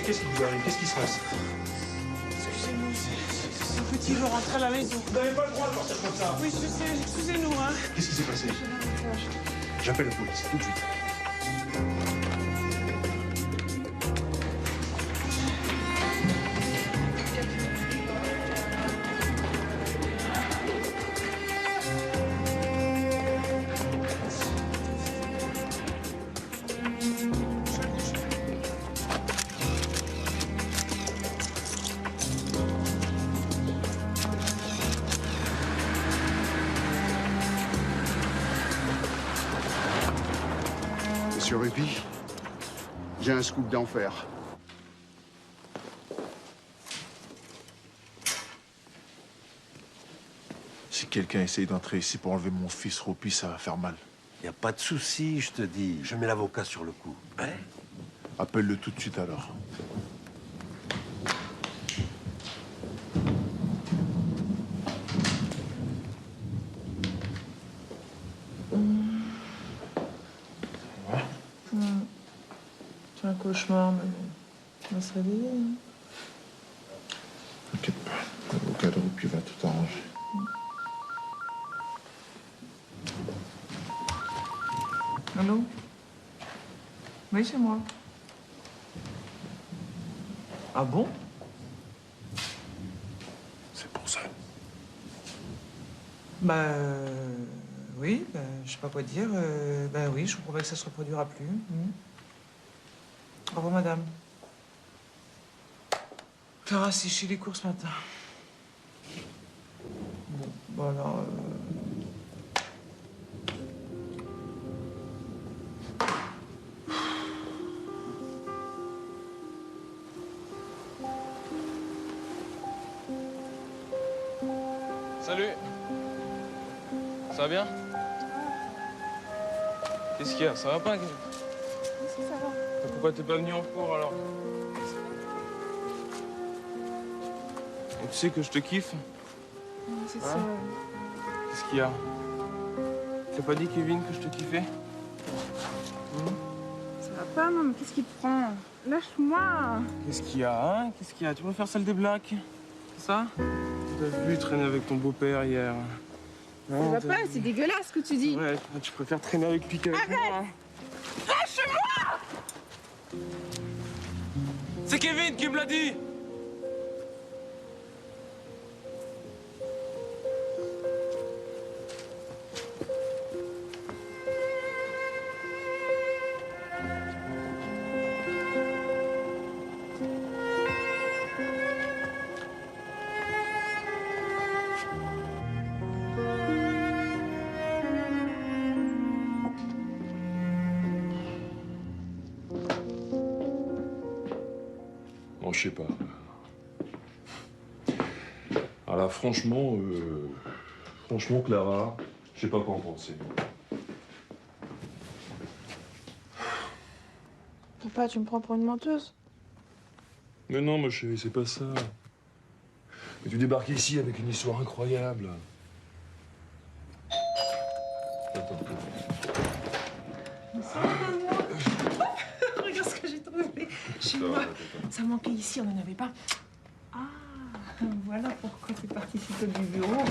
Qu'est-ce qui vous arrive? Qu'est-ce qui se passe? Excusez-nous, ce petit veut rentrer à la maison. Vous n'avez pas le droit de sortir comme ça. Oui, je sais, excusez-nous, hein. Qu'est-ce qui s'est passé? J'appelle la police, tout de suite. Monsieur Rupi, j'ai un scoop d'enfer. Si quelqu'un essaye d'entrer ici pour enlever mon fils Rupi, ça va faire mal. Y a pas de souci, je te dis. Je mets l'avocat sur le coup. Hein? Appelle-le tout de suite alors. C'est un cauchemar, mais on va se réveiller. Hein. T'inquiète pas, l'avocat de Rupi va tout arranger. Allô? Oui, c'est moi. Ah bon? C'est pour ça. Bah... Oui, je sais pas quoi dire. Oui, je comprends pas que ça se reproduira plus. Au revoir, madame. Clara, c'est chez les courses ce matin. Bon, alors... Salut. Ça va bien? Qu'est-ce qu'il y a? Ça va pas? Si, ça va. Pourquoi t'es pas venu en cours alors? Et tu sais que je te kiffe? C'est Hein? ça. Qu'est-ce qu'il y a? T'as pas dit, Kevin, que je te kiffais? Ça va pas, non, mais qu'est-ce qui te prend? Lâche-moi. Qu'est-ce qu'il y a, hein? Qu'est-ce qu'il y a? Tu préfères celle des Blacks? C'est ça? T'as vu traîner avec ton beau-père hier. Ça va pas, c'est dégueulasse ce que tu dis. Ouais, tu préfères traîner avec Pic avec moi. Arrête! Lâche-moi! C'est Kevin qui me l'a dit! Bon, je sais pas. Alors là, franchement, Clara, je sais pas quoi en penser. Papa, tu me prends pour une menteuse? Mais non, ma chérie, c'est pas ça. Mais tu débarques ici avec une histoire incroyable. Attends. Regarde ce que j'ai trouvé chez moi. Ça manquait ici, on n'en avait pas. Ah, voilà pourquoi tu es partie si tôt du bureau.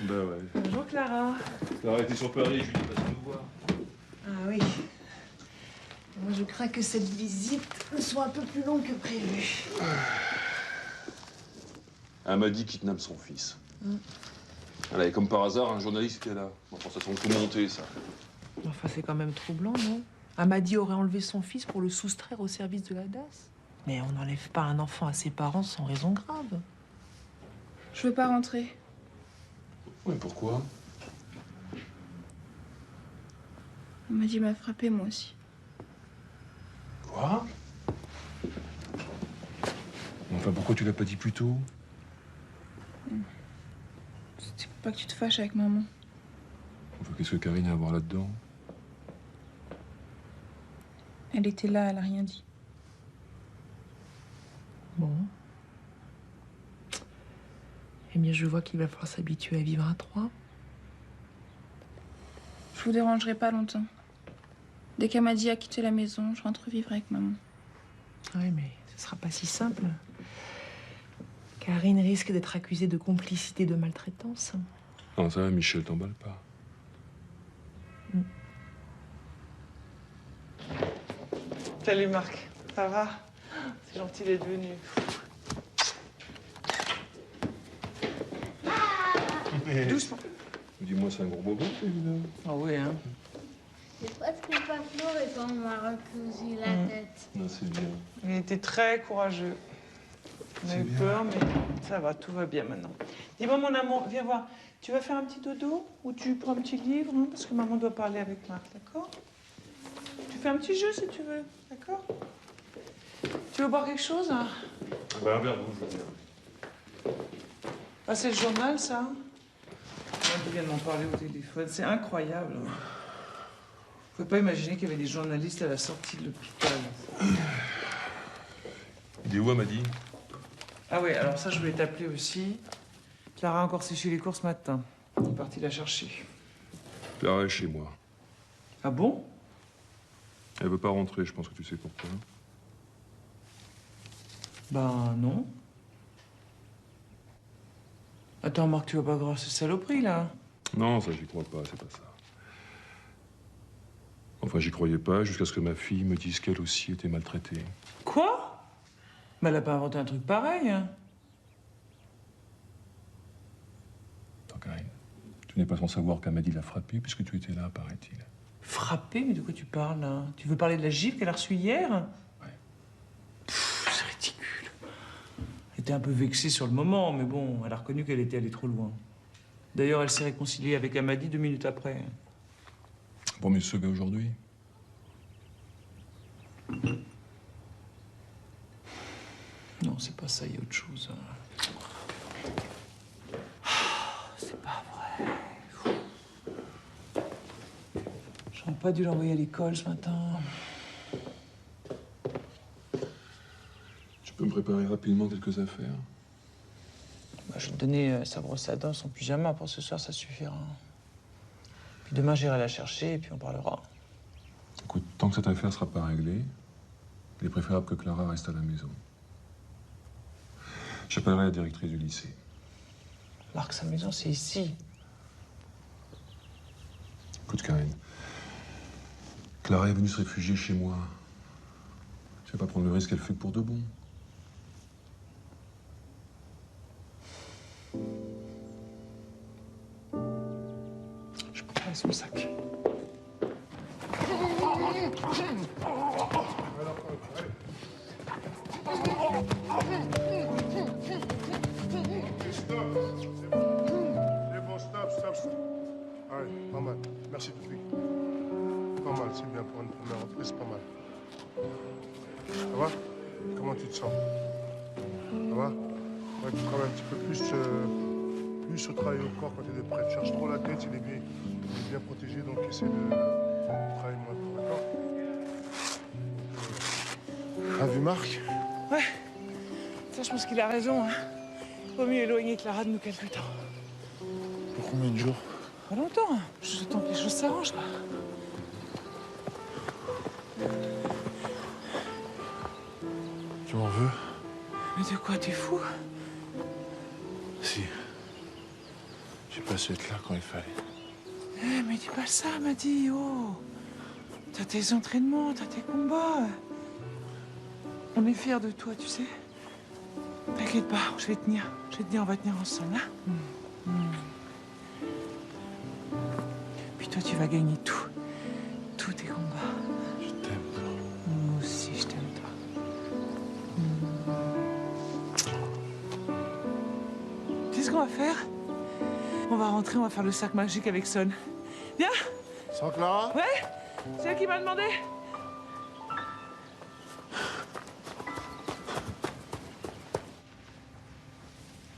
Bah ouais. Bonjour Clara. Clara était sur Paris, je lui dis pas de nous voir. Ah oui. Moi, je crains que cette visite soit un peu plus longue que prévu. Elle m'a dit qu'il kidnappe son fils. Elle avait comme par hasard un journaliste qui était là. Enfin, ça semble tout monter, ça. Enfin, c'est quand même troublant, non? Amadi aurait enlevé son fils pour le soustraire au service de la DAS. Mais on n'enlève pas un enfant à ses parents sans raison grave. Je veux pas rentrer. Ouais, pourquoi? Amadi m'a frappé, moi aussi. Quoi? Enfin, pourquoi tu l'as pas dit plus tôt? C'était pour pas que tu te fâches avec maman. Enfin, qu'est-ce que Karine a à voir là-dedans? Elle était là, elle a rien dit. Bon. Eh bien, je vois qu'il va falloir s'habituer à vivre à trois. Je vous dérangerai pas longtemps. Dès qu'Amadi a quitté la maison, je rentre vivre avec maman. Oui, mais ce sera pas si simple. Karine risque d'être accusée de complicité de maltraitance. Non, ça va, Michel, t'emballe pas. Salut Marc, ça va? C'est gentil d'être venu. Doucement. Dis-moi, c'est un gros bobo, celui-là. Ah oui, hein. J'ai presque pas pleuré quand on m'a recousu la tête. Non, c'est bien. Il était très courageux. On a eu peur, mais ça va, tout va bien maintenant. Dis-moi, mon amour, viens voir. Tu vas faire un petit dodo ou tu prends un petit livre, hein, parce que maman doit parler avec Marc, d'accord? Tu fais un petit jeu si tu veux, d'accord? Tu veux boire quelque chose, hein? Ben, un verre d'eau, je veux bien. Ah, c'est le journal, ça? On vient de m'en parler au téléphone. C'est incroyable. Je ne pouvais pas imaginer qu'il y avait des journalistes à la sortie de l'hôpital. Il est où, Amadi? Ah oui, alors ça, je voulais t'appeler aussi. Clara a encore séché les courses ce matin. On est parti la chercher. Clara est chez moi. Ah bon? Elle veut pas rentrer, je pense que tu sais pourquoi. Ben non. Attends, Marc, tu vas pas croire cette saloperie, là? Non, ça, j'y crois pas, c'est pas ça. Enfin, j'y croyais pas jusqu'à ce que ma fille me dise qu'elle aussi était maltraitée. Quoi? Mais elle a pas inventé un truc pareil, hein? Attends, Karine, tu n'es pas sans savoir qu'Amadi l'a frappé, puisque tu étais là, paraît-il. Frappé? Mais de quoi tu parles, là? Tu veux parler de la gifle qu'elle a reçue hier? Ouais. C'est ridicule. Elle était un peu vexée sur le moment, mais bon, elle a reconnu qu'elle était allée trop loin. D'ailleurs, elle s'est réconciliée avec Amadi 2 minutes après. Bon, mais ce gars aujourd'hui. Non, c'est pas ça, il y a autre chose. C'est pas vrai. J'aurais pas dû l'envoyer à l'école ce matin. Tu peux me préparer rapidement quelques affaires? Bah, je vais te donner sa brosse à dents, son pyjama. Pour ce soir, ça suffira. Puis demain, j'irai la chercher et puis on parlera. Écoute, tant que cette affaire sera pas réglée, il est préférable que Clara reste à la maison. J'appellerai la directrice du lycée. Marc, sa maison, c'est ici. Écoute, Karine, Clara est venue se réfugier chez moi. Je vais pas prendre le risque qu'elle fait pour de bon. Je prends son sac. C'est bon, stop. Allez, pas mal. Merci, Toufik. Pas mal, c'est bien pour une première reprise, pas mal. Ça va? Comment tu te sens? Ça va? Ouais, tu travailles un petit peu plus au travail au corps quand tu es de près. Tu cherches trop la tête, il est bien protégé, donc essaie de travailler moins de temps, d'accord? T'as vu Marc? Ouais. Ça, je pense qu'il a raison. Hein. Vaut mieux éloigner Clara de nous quelque temps. Pour combien de jours? Pas longtemps. Juste le temps que les choses s'arrangent, quoi. Tu m'en veux? Mais de quoi, t'es fou? Si. J'ai pas su être là quand il fallait. Eh, mais dis pas ça, m'a dit. Oh. T'as tes entraînements, t'as tes combats. On est fiers de toi, tu sais. T'inquiète pas, je vais tenir, on va tenir ensemble, hein. Puis toi, tu vas gagner tous tes combats. Je t'aime, toi. Moi aussi, je t'aime, toi. Tu sais ce qu'on va faire? On va rentrer, on va faire le sac magique avec Son. Viens! Sans Clara? Ouais? C'est elle qui m'a demandé.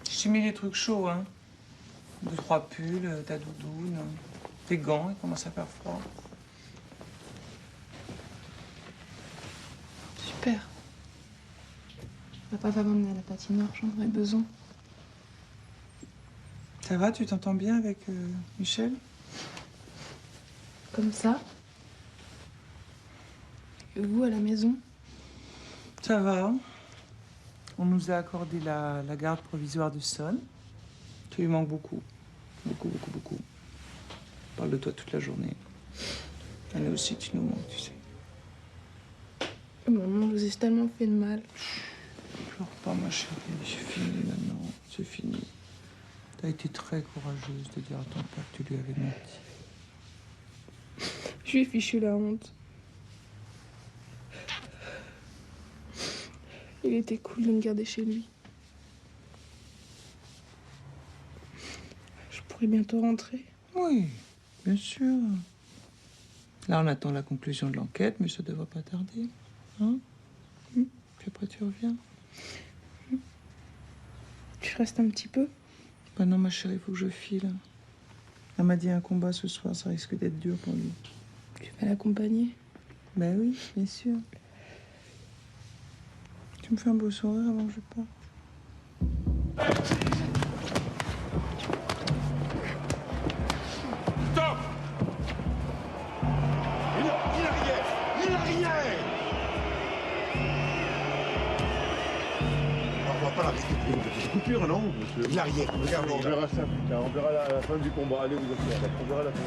J'ai mis les trucs chauds, hein. 2-3 pulls, ta doudoune, tes gants, il commence à faire froid. Super. Papa va m'emmener à la patinoire, j'en aurais besoin. Ça va, tu t'entends bien avec Michel? Comme ça. Et vous, à la maison? Ça va. On nous a accordé la garde provisoire de Son. Tu lui manques beaucoup. Beaucoup. On parle de toi toute la journée. Et nous aussi, tu nous manques, tu sais. Maman, je vous ai tellement fait de mal. Pleure pas, ma chérie. C'est fini maintenant. C'est fini. T'as été très courageuse de dire à ton père que tu lui avais menti. Je lui ai fichu la honte. Il était cool de me garder chez lui. Je pourrais bientôt rentrer. Oui, bien sûr. Là, on attend la conclusion de l'enquête, mais ça devrait pas tarder. Hein? Puis après, tu reviens. Tu restes un petit peu? Bah non, ma chérie, il faut que je file. Elle m'a dit un combat ce soir, ça risque d'être dur pour lui. Tu vas l'accompagner? Ben oui, bien sûr. Tu me fais un beau sourire avant que je parte. Stop! Il a rien! On va pas l'arrêter pour une petite coupure, non, monsieur? Il a rien, regardez. On verra ça plus tard, on verra la fin du combat. Allez, vous asseyez, on verra la fin.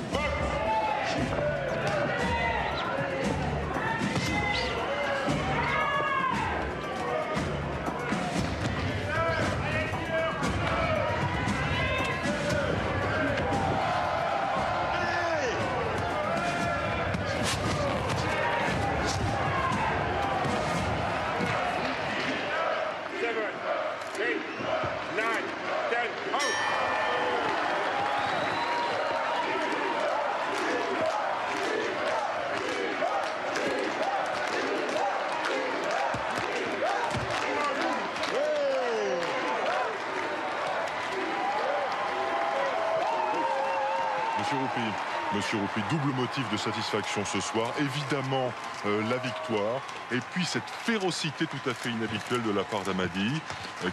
Monsieur Roupi, double motif de satisfaction ce soir. Évidemment, la victoire. Et puis cette férocité tout à fait inhabituelle de la part d'Amadi,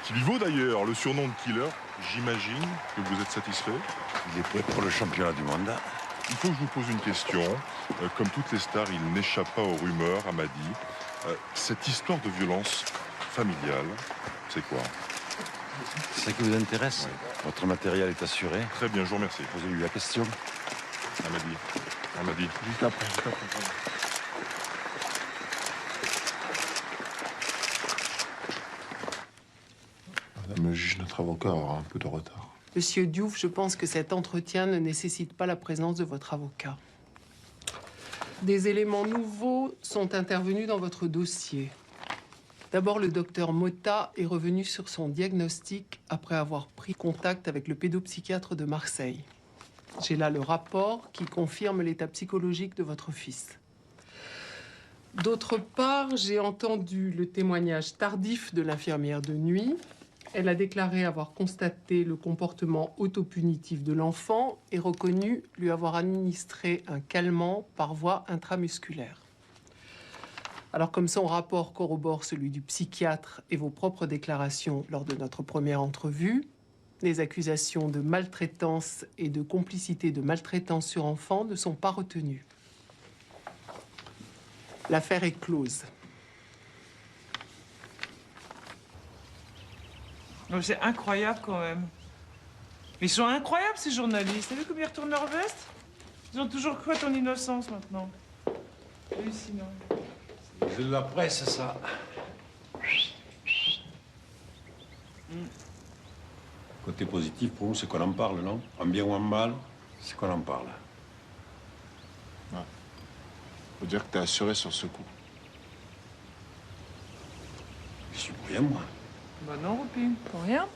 qui lui vaut d'ailleurs le surnom de killer. J'imagine que vous êtes satisfait. Il est prêt pour le championnat du monde. Il faut que je vous pose une question. Comme toutes les stars, il n'échappe pas aux rumeurs, Amadi. Cette histoire de violence familiale, c'est quoi? C'est ça qui vous intéresse? Oui. Votre matériel est assuré. Très bien, je vous remercie. Posez-lui la question. Amadi. Juste après. Madame le juge, notre avocat aura un peu de retard. Monsieur Diouf, je pense que cet entretien ne nécessite pas la présence de votre avocat. Des éléments nouveaux sont intervenus dans votre dossier. D'abord, le docteur Motta est revenu sur son diagnostic après avoir pris contact avec le pédopsychiatre de Marseille. J'ai là le rapport qui confirme l'état psychologique de votre fils. D'autre part, j'ai entendu le témoignage tardif de l'infirmière de nuit. Elle a déclaré avoir constaté le comportement autopunitif de l'enfant et reconnu lui avoir administré un calmant par voie intramusculaire. Alors, comme son rapport corrobore celui du psychiatre et vos propres déclarations lors de notre première entrevue, les accusations de maltraitance et de complicité de maltraitance sur enfant ne sont pas retenues. L'affaire est close. C'est incroyable quand même. Ils sont incroyables ces journalistes. T'as vu comme ils retournent leur veste? Ils ont toujours cru à ton innocence maintenant. Hallucinant. C'est de la presse, ça. Côté positif pour nous, c'est qu'on en parle, non? En bien ou en mal, c'est qu'on en parle. Ouais. Faut dire que t'es assuré sur ce coup. Je suis pour rien, moi. Bah non, Roupi, pour rien.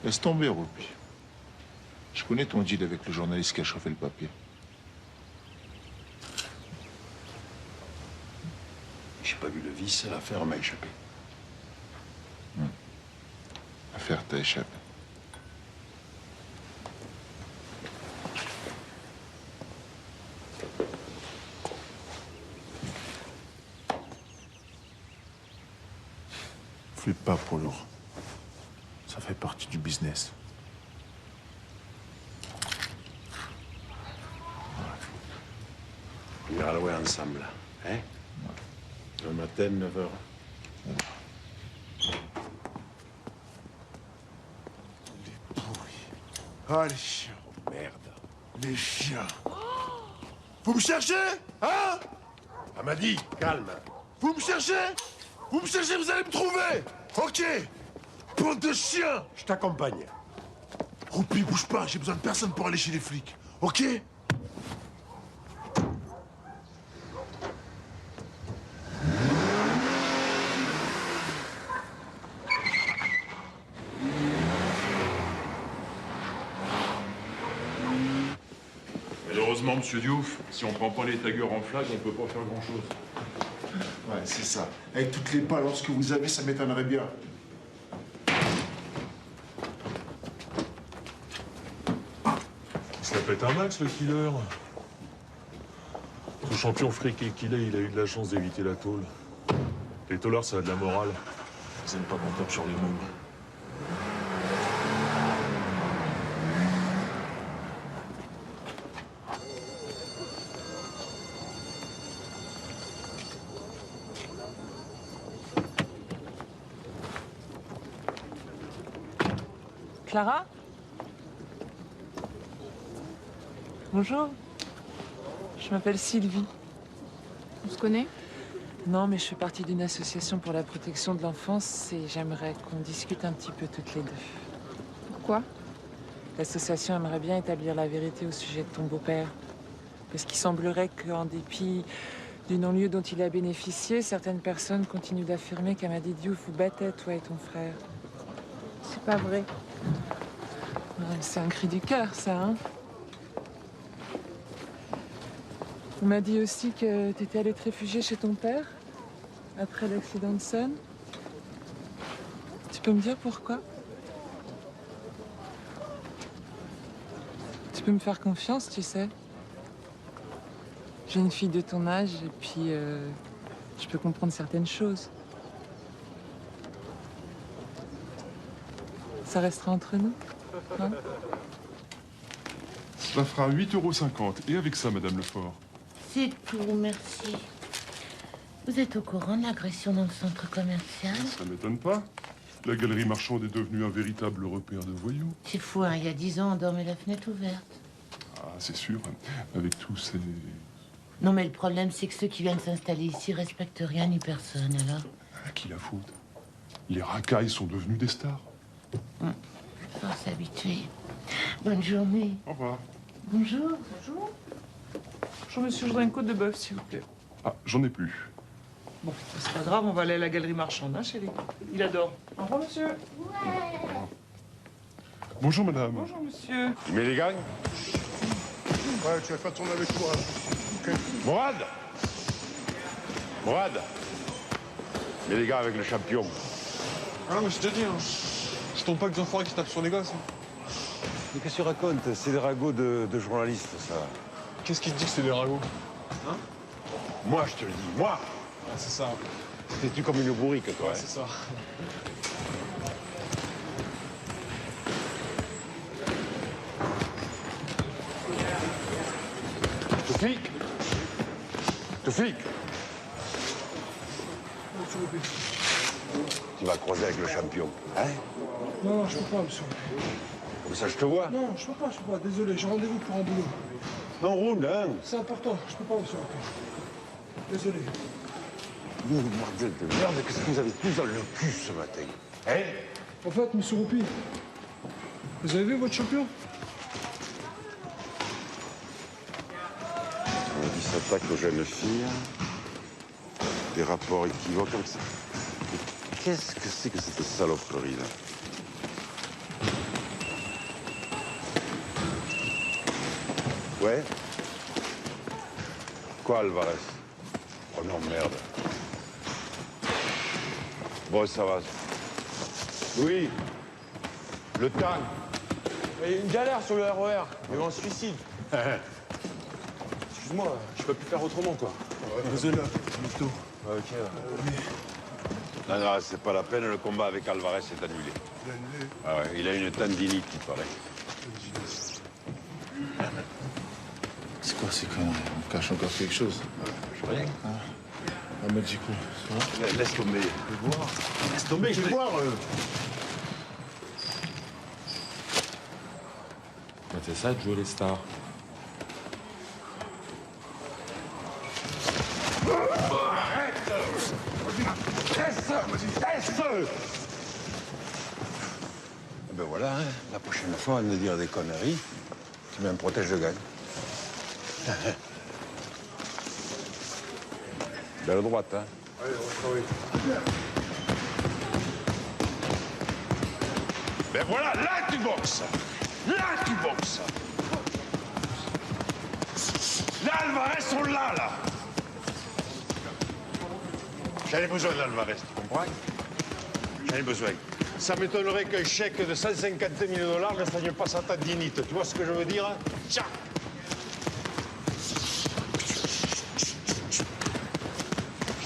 Laisse tomber, Roupi. Je connais ton deal avec le journaliste qui a chauffé le papier. J'ai pas vu le vice, l'affaire m'a échappé. L'affaire t'a échappé. Flippe pas, Polo. Ça fait partie du business. On ira louer ensemble, hein? Le matin, 9h. Ah, les chiens. Merde. Les chiens. Vous me cherchez? Hein? Amadi, calme. Vous me cherchez? Vous me cherchez, vous allez me trouver. Ok. Bande de chiens. Je t'accompagne. Roupi, bouge pas. J'ai besoin de personne pour aller chez les flics. Ok? Malheureusement, monsieur Diouf, si on prend pas les taggeurs en flag, on peut pas faire grand-chose. Ouais, c'est ça. Avec toutes les balances que vous avez, ça m'étonnerait bien. Il se la pète un max, le killer. Ce champion friqué qu'il est, il a eu de la chance d'éviter la tôle. Les tôlards, ça a de la morale. Ils aiment pas qu'on tape sur les mômes. Clara? Bonjour. Je m'appelle Sylvie. On se connaît? Non, mais je fais partie d'une association pour la protection de l'enfance et j'aimerais qu'on discute un petit peu toutes les deux. Pourquoi? L'association aimerait bien établir la vérité au sujet de ton beau-père. Parce qu'il semblerait qu'en dépit du non-lieu dont il a bénéficié, certaines personnes continuent d'affirmer qu'Amadi Diouf vous battait, toi et ton frère. C'est pas vrai. C'est un cri du cœur, ça, hein? On m'a dit aussi que t'étais allé te réfugier chez ton père, après l'accident de Sun. Tu peux me dire pourquoi? Tu peux me faire confiance, tu sais. J'ai une fille de ton âge et puis je peux comprendre certaines choses. Ça restera entre nous, hein? Ça fera 8,50 €. Et avec ça, Madame Lefort? C'est tout, merci. Vous êtes au courant de l'agression dans le centre commercial? Ça m'étonne pas. La galerie marchande est devenue un véritable repère de voyous. C'est fou, hein, il y a 10 ans, on dormait la fenêtre ouverte. Ah, c'est sûr. Avec tous ces... Non, mais le problème, c'est que ceux qui viennent s'installer ici respectent rien ni personne, alors? À qui la faute? Les racailles sont devenus des stars. Faut s'habituer. Bonne journée. Au revoir. Bonjour. Bonjour. Bonjour, monsieur, je voudrais une côte de bœuf, s'il vous plaît. Ah, j'en ai plus. Bon, c'est pas grave, on va aller à la galerie marchande, hein, chérie? Il adore. Au revoir, monsieur. Bonjour, madame. Bonjour, monsieur. Tu mets les gangs? Ouais, tu vas faire tourner avec moi. Ok. Mourad! Mourad! Mets les gars avec le champion. Ah non, mais je te dis, hein. C'est ton pote d'enfoiré qui tape sur les gosses. Hein. Mais qu'est-ce que tu racontes? C'est des ragots de journalistes, ça. Qu'est-ce qui te dit que c'est des ragots? Hein? Moi, je te le dis, moi! Ah, c'est ça. T'es-tu comme une bourrique, toi? Ouais, c'est ça. Te flic! Te flic! Tu vas croiser avec le champion, hein? Non, je peux pas, monsieur. Comme ça, je te vois. Non, je peux pas. Désolé, j'ai rendez-vous pour un boulot. Non, roule, hein? C'est important, je peux pas, monsieur. Désolé. Vous, bordel de merde, qu'est-ce que vous avez tous dans le cul ce matin? Hein? En fait, monsieur Roupi, vous avez vu votre champion? Il s'attaque aux jeunes filles. Des rapports équivoques comme ça. Mais qu'est-ce que c'est que cette saloperie, là? Ouais? Quoi, Alvarez? Oh non, merde. Bon, ça va. Oui. Le temps. Il y a une galère sur le RER. Il y a eu un suicide. Excuse-moi, je peux plus faire autrement, quoi. Désolé. Tout. Ok. Non, non, c'est pas la peine. Le combat avec Alvarez est annulé. Ah ouais, il a une tendinite, il paraît. C'est quoi ces conneries? On cache encore quelque chose? Rien. Ah, mais du coup, ça va? Laisse tomber. Je vais voir. Laisse tomber, je vais voir. C'est ça de jouer les stars. Laisse! Ben voilà, hein. La prochaine fois, elle me dire des conneries, tu mets un protège de gagne. Belle droite, hein. Allez, on va travailler. Ben voilà, là tu boxes! Là tu boxes! Là, Alvarez, on l'a, là! J'en ai besoin d'Alvarez, tu comprends? J'en ai besoin. Ça m'étonnerait qu'un chèque de 150 000 $ ne soigne pas sa tendinite. Tu vois ce que je veux dire? Tiens!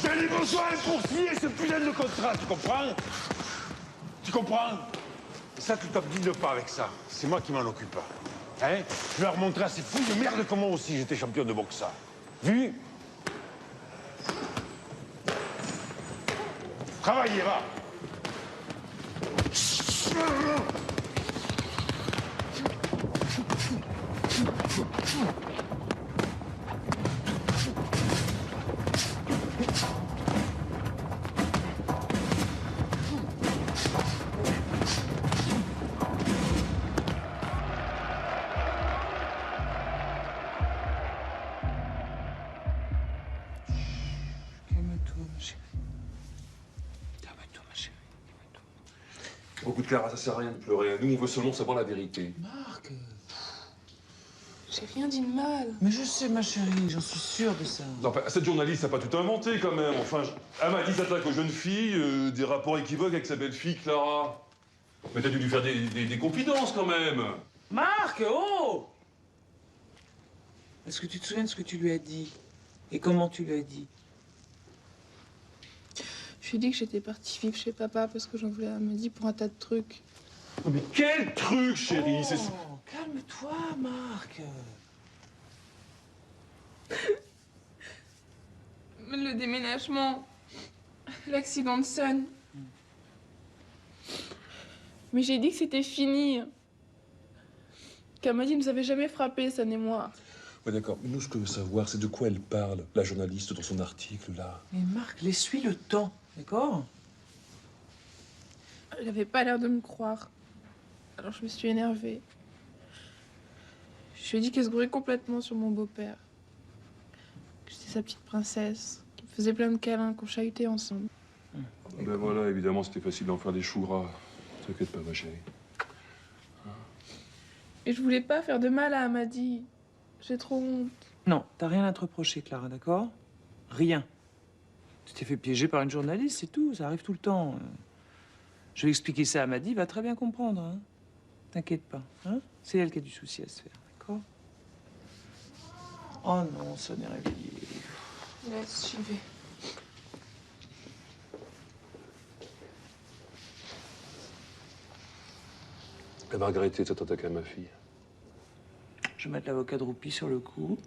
J'en ai besoin pour signer ce putain de contrat, tu comprends? Tu comprends? Et ça, tu t'obstines pas avec ça. C'est moi qui m'en occupe. Hein? Je vais leur montrer à ces fous de merde que moi aussi j'étais champion de boxe. Vu? Travaillez, va! Calme-toi, ma chérie. Calme-toi, ma chérie. Écoute, Clara, ça sert à rien de pleurer. Nous, on veut seulement savoir la vérité. Marc, J'ai rien dit de mal. mais je sais, ma chérie, j'en suis sûre de ça. Non, enfin, cette journaliste n'a pas tout inventé, quand même. Enfin, elle m'a dit s'attaque aux jeunes filles, des rapports équivoques avec sa belle-fille, Clara. Mais t'as dû lui faire des confidences, quand même. Marc, oh! Est-ce que tu te souviens de ce que tu lui as dit? Et comment tu lui as dit? Je lui ai dit que j'étais partie vivre chez papa parce que j'en voulais à Amady pour un tas de trucs. Oh, mais quel truc, chérie! Oh, calme-toi, Marc. Le déménagement, l'accident de Sun. Mais j'ai dit que c'était fini. Qu'Amady ne nous avait jamais frappé, Sun et moi. Ouais, d'accord. Mais nous, ce que je veux savoir, c'est de quoi elle parle, la journaliste, dans son article, là. Mais Marc, laisse-lui le temps, d'accord? Elle n'avait pas l'air de me croire. Alors je me suis énervée. Je lui ai dit qu'elle se grouillait complètement sur mon beau-père. Que j'étais sa petite princesse, qui me faisait plein de câlins, qu'on chahutait ensemble. Ben voilà, évidemment, c'était facile d'en faire des choux gras. T'inquiète pas, ma chérie. Et je voulais pas faire de mal à Amady. J'ai trop honte. Non, t'as rien à te reprocher, Clara, d'accord? Rien. Tu t'es fait piéger par une journaliste, c'est tout. Ça arrive tout le temps. Je vais expliquer ça à Amady, il va très bien comprendre. Hein. T'inquiète pas. Hein, c'est elle qui a du souci à se faire, d'accord? Oh non, ça n'est réveillé. Laisse, j'y vais. La Margaret t'attaque à ma fille. Je vais mettre l'avocat de Roupie sur le coup.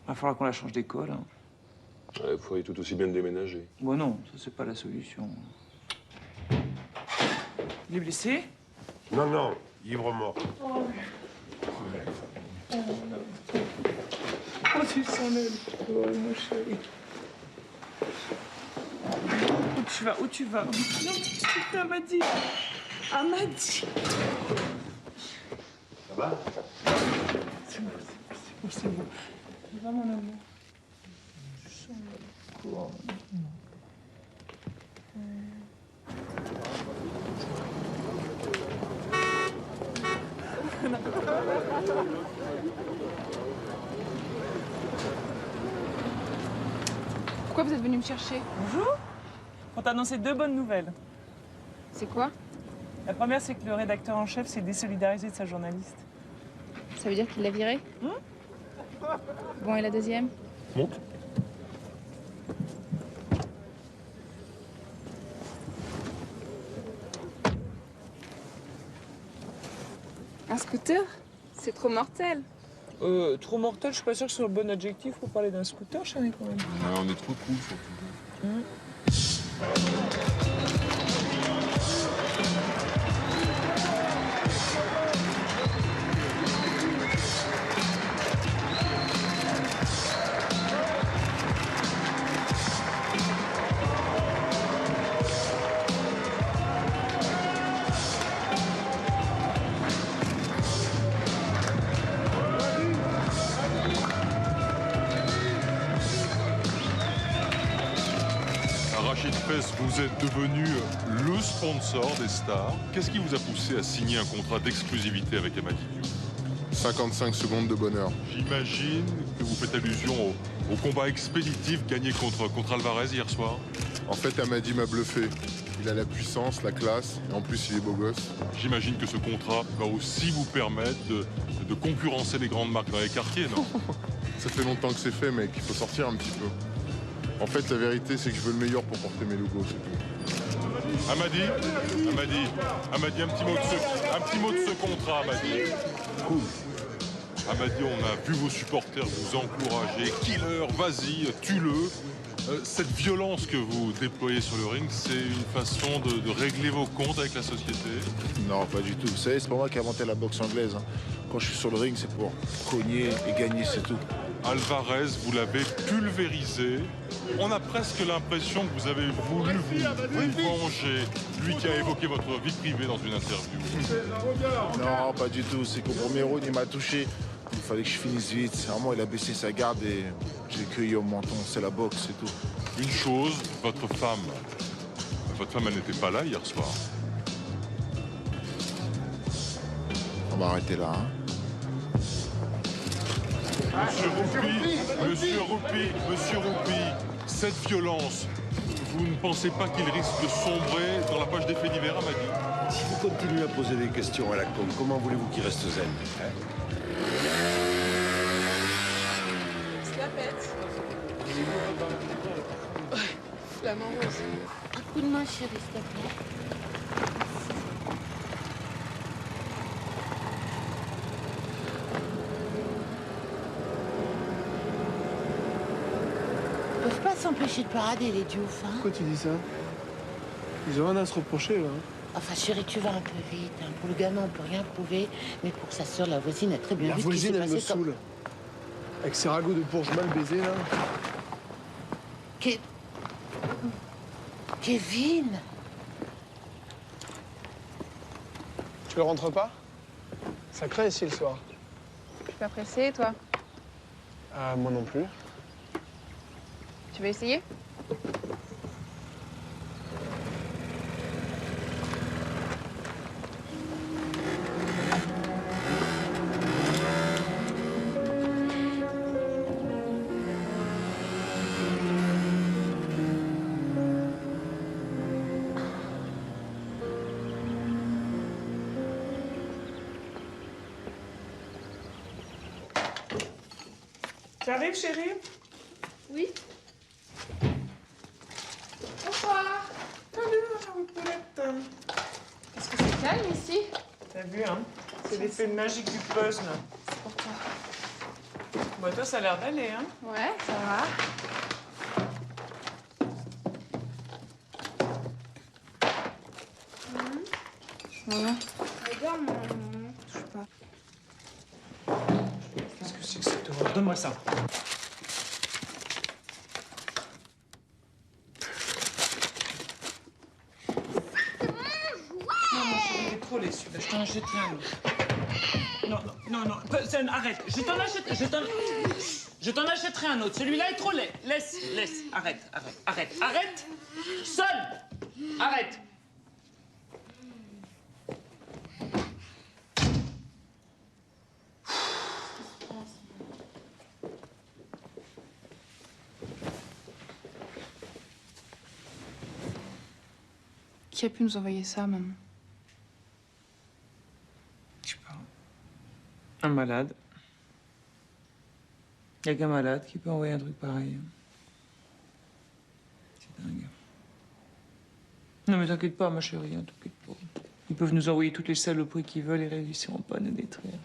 Va falloir qu'on la change d'école. Hein. Il faudrait tout aussi bien le déménager. Bon non, ça c'est pas la solution. Il est blessé? Non, non, ivre-mort. Oh, tu sens le... Oh, mon chéri. Où tu vas? Où tu vas? Non, qu'est-ce que tu fais, Amady? Amady! Ça va? C'est bon, c'est bon. Ça va, mon amour? Je sens le corps. Pourquoi vous êtes venu me chercher? Bonjour. On t'a annoncé 2 bonnes nouvelles. C'est quoi? La première, c'est que le rédacteur en chef s'est désolidarisé de sa journaliste. Ça veut dire qu'il l'a viré? Bon, et la deuxième? Monte. Un scooter? C'est trop mortel. Trop mortel, je suis pas sûre que ce soit le bon adjectif pour parler d'un scooter, chérie, quand même. Ouais, on est trop cool, surtout. Rachid Fess, vous êtes devenu le sponsor des stars. Qu'est-ce qui vous a poussé à signer un contrat d'exclusivité avec Amady Diouf? 55 secondes de bonheur. J'imagine que vous faites allusion au combat expéditif gagné contre Alvarez hier soir. En fait, Amady m'a bluffé. Il a la puissance, la classe, et en plus, il est beau gosse. J'imagine que ce contrat va aussi vous permettre de concurrencer les grandes marques dans les quartiers, non? Ça fait longtemps que c'est fait, mec. Il faut sortir un petit peu. En fait, la vérité, c'est que je veux le meilleur pour porter mes logos, c'est tout. Amady, un petit mot de ce contrat, Amady. Cool. Amady, on a vu vos supporters vous encourager. Killer, vas-y, tue-le. Cette violence que vous déployez sur le ring, c'est une façon de régler vos comptes avec la société? Non, pas du tout. Vous savez, c'est pas moi qui ai inventé la boxe anglaise. Hein. Quand je suis sur le ring, c'est pour cogner et gagner, c'est tout. Alvarez, vous l'avez pulvérisé. On a presque l'impression que vous avez voulu vous venger. Lui qui a évoqué votre vie privée dans une interview. Non, pas du tout. C'est qu'au premier round, il m'a touché. Il fallait que je finisse vite. Vraiment, il a baissé sa garde et j'ai cueilli au menton. C'est la boxe, c'est tout. Une chose, votre femme, elle n'était pas là hier soir. On va arrêter là, hein. Monsieur Roupi, cette violence, vous ne pensez pas qu'il risque de sombrer dans la page des faits divers, Amady? Si vous continuez à poser des questions à la con, comment voulez-vous qu'il reste zen, hein? flamant rose. Un coup de main, chérie, s'il te plaît. Ils peuvent pas s'empêcher de parader, les Diouf, hein. Pourquoi tu dis ça? Ils ont rien à se reprocher, là. Enfin, chérie, tu vas un peu vite. Hein. Pour le gamin, on peut rien prouver. Mais pour sa sœur, la voisine a très bien La vu ce qui s'est voisine, elle me passé. saoule. Avec ses ragots de bourge mal baisés, là. Kevin! Tu ne rentres pas? Ça craint ici le soir. Je suis pas pressée, toi. Ah, moi non plus. Tu veux essayer? T'arrives, chérie? Oui. Bonsoir. Salut, ma poulette. Est-ce que c'est calme ici? T'as vu, hein? C'est l'effet magique du puzzle. C'est pour toi. Bon, toi, ça a l'air d'aller, hein? Ouais, ça va. Voilà. Regarde, maman. Touche pas. Qu'est-ce que c'est que cette horreur? Donne-moi ça. Non, mon chéri, il est trop laid, celui-là. Je t'en achèterai un autre. Non, non, non, non. Arrête. Je t'en achèterai un autre. Celui-là est trop laid. Laisse. Arrête. Seul. Arrête. Qui a pu nous envoyer ça, maman? Je sais pas. Un malade. Il n'y a qu'un malade qui peut envoyer un truc pareil. C'est dingue. Non mais t'inquiète pas, ma chérie, hein, t'inquiète pas. Ils peuvent nous envoyer toutes les saloperies qu'ils veulent et réussiront pas à nous détruire.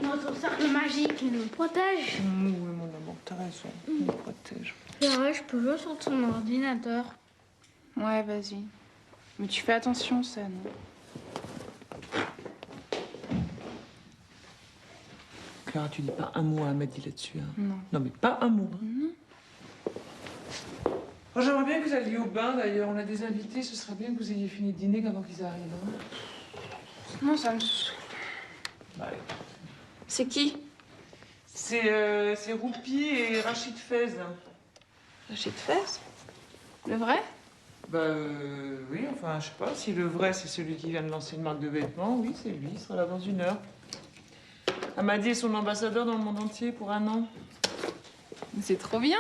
Notre cercle magique nous protège. Oui, mon amour, t'as raison. Il nous protège. Clara, je peux jouer sur ton ordinateur. Ouais, vas-y. Mais tu fais attention, San. Clara, tu dis pas un mot à Amadi là-dessus. Hein. Non. Non, mais pas un mot. Hein. Oh, j'aimerais bien que vous alliez au bain, d'ailleurs. On a des invités. Ce serait bien que vous ayez fini de dîner avant qu'ils arrivent. Hein. Non, ça me... Bah, allez. C'est qui? C'est Roupi et Rachid Fez. Rachid Fez? Le vrai? Bah oui, enfin, je sais pas. Si le vrai, c'est celui qui vient de lancer une marque de vêtements, oui, c'est lui. Il sera là dans 1 heure. Amadi est son ambassadeur dans le monde entier pour 1 an. Mais c'est trop bien.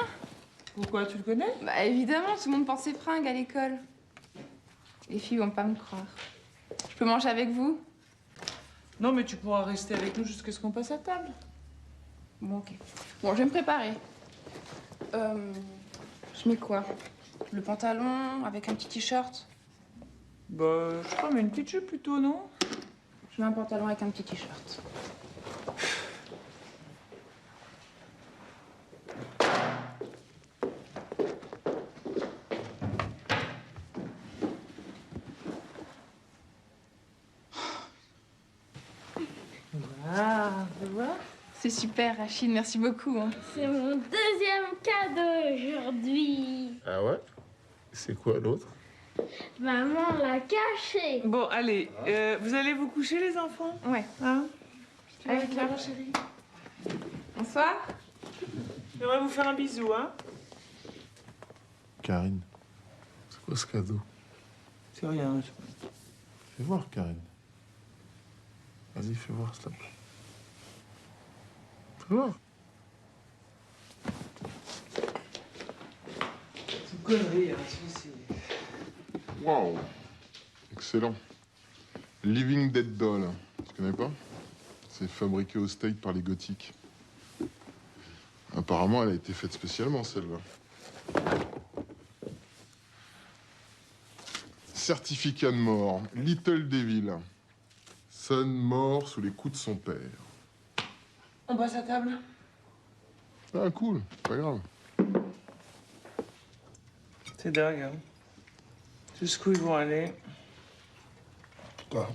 Pourquoi? Tu le connais? Bah évidemment, tout le monde pense ses fringues à l'école. Les filles vont pas me croire. Je peux manger avec vous? Non, mais tu pourras rester avec nous jusqu'à ce qu'on passe à table. Bon, ok. Bon, je vais me préparer. Je mets quoi? Le pantalon avec un petit t-shirt? Bah, je sais pas, mais une petite jupe plutôt, non? Je mets un pantalon avec un petit t-shirt. Voilà, tu vois? C'est super, Rachid, merci beaucoup. Hein. C'est mon deuxième cadeau aujourd'hui. Ah ouais? C'est quoi l'autre? Maman l'a caché. Bon, allez, vous allez vous coucher, les enfants? Ouais. Hein? Avec Clara, chérie. Bonsoir. J'aimerais vous faire un bisou, hein? Karine, c'est quoi ce cadeau? C'est rien. Fais voir, Karine. Vas-y, fais voir, s'il te plaît. Fais voir. C'est une connerie, hein. C'est... Waouh! Excellent. Living Dead Doll. Tu connais pas? C'est fabriqué au steak par les gothiques. Apparemment, elle a été faite spécialement, celle-là. certificat de mort. Little Devil. Son mort sous les coups de son père. On passe à table? Ah, cool. Pas grave. C'est dingue, hein. Jusqu'où ils vont aller? Putain,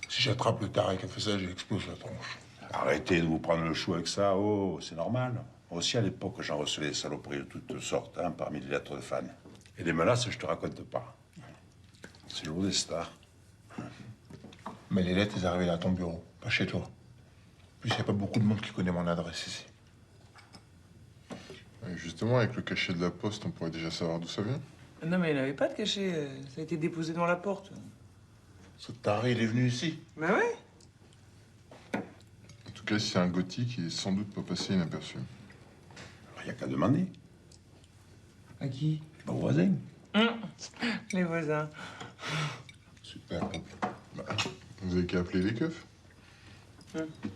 si j'attrape le taré qui a fait ça, j'explose la tronche. Arrêtez de vous prendre le chou avec ça. Oh, c'est normal. Moi aussi, à l'époque, j'en recevais des saloperies de toutes sortes, hein, parmi les lettres de fans. Et des menaces, je te raconte pas. C'est le jour des stars. Mais les lettres, elles arrivaient à ton bureau, pas chez toi. En plus, il n'y a pas beaucoup de monde qui connaît mon adresse ici. Et justement, avec le cachet de la poste, on pourrait déjà savoir d'où ça vient. Non, mais il n'avait pas de cachet. Ça a été déposé devant la porte. Ce taré, il est venu ici. Mais ouais. En tout cas, si c'est un gothique, il est sans doute pas passé inaperçu. Il n'y a qu'à demander. À qui? Aux voisins. Les voisins. Super. Bah, vous avez qu'à appeler les keufs.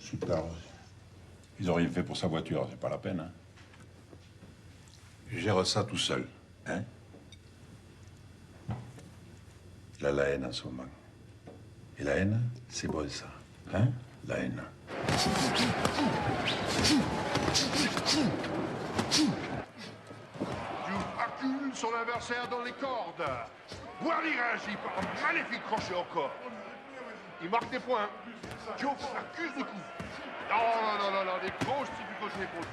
Super. Ils ont rien fait pour sa voiture, c'est pas la peine. Hein. Je gère ça tout seul. Hein? Il a la haine en ce moment. Et la haine, c'est bon ça. Hein? La haine. Accule son adversaire dans les cordes. Boirly réagit par un maléfique crochet au corps. Il marque des points. Diouf accuse de coup. Non, des grosses difficultés pour lui.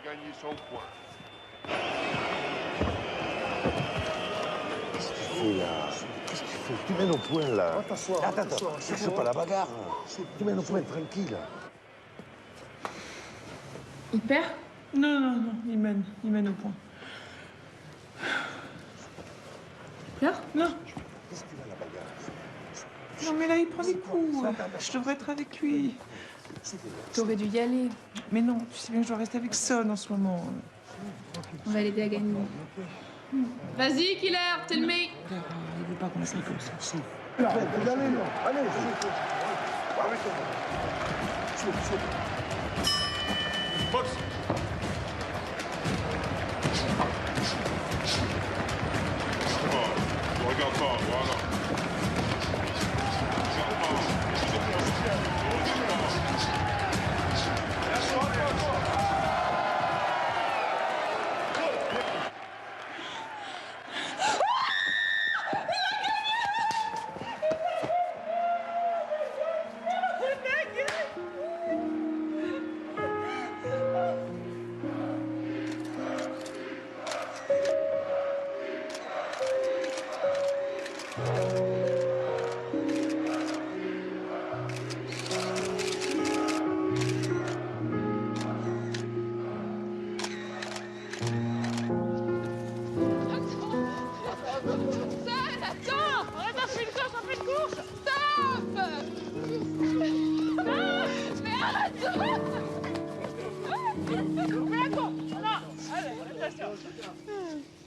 Gagner son point. Qu'est-ce qu'il faut? Tu mènes au point, là. Attends. Cherche pas la bagarre. Tu mènes au point, tranquille. Il perd? Non, il mène au point. Il pleure? Non. Non, mais là, il prend des coups. Je devrais être avec lui. T'aurais dû y aller. Mais non, tu sais bien que je dois rester avec Son en ce moment. On va l'aider à gagner. Vas-y, Killer, t'es le mec. Il veut pas qu'on essaye comme ça. Allez. Box. Regarde pas, voilà.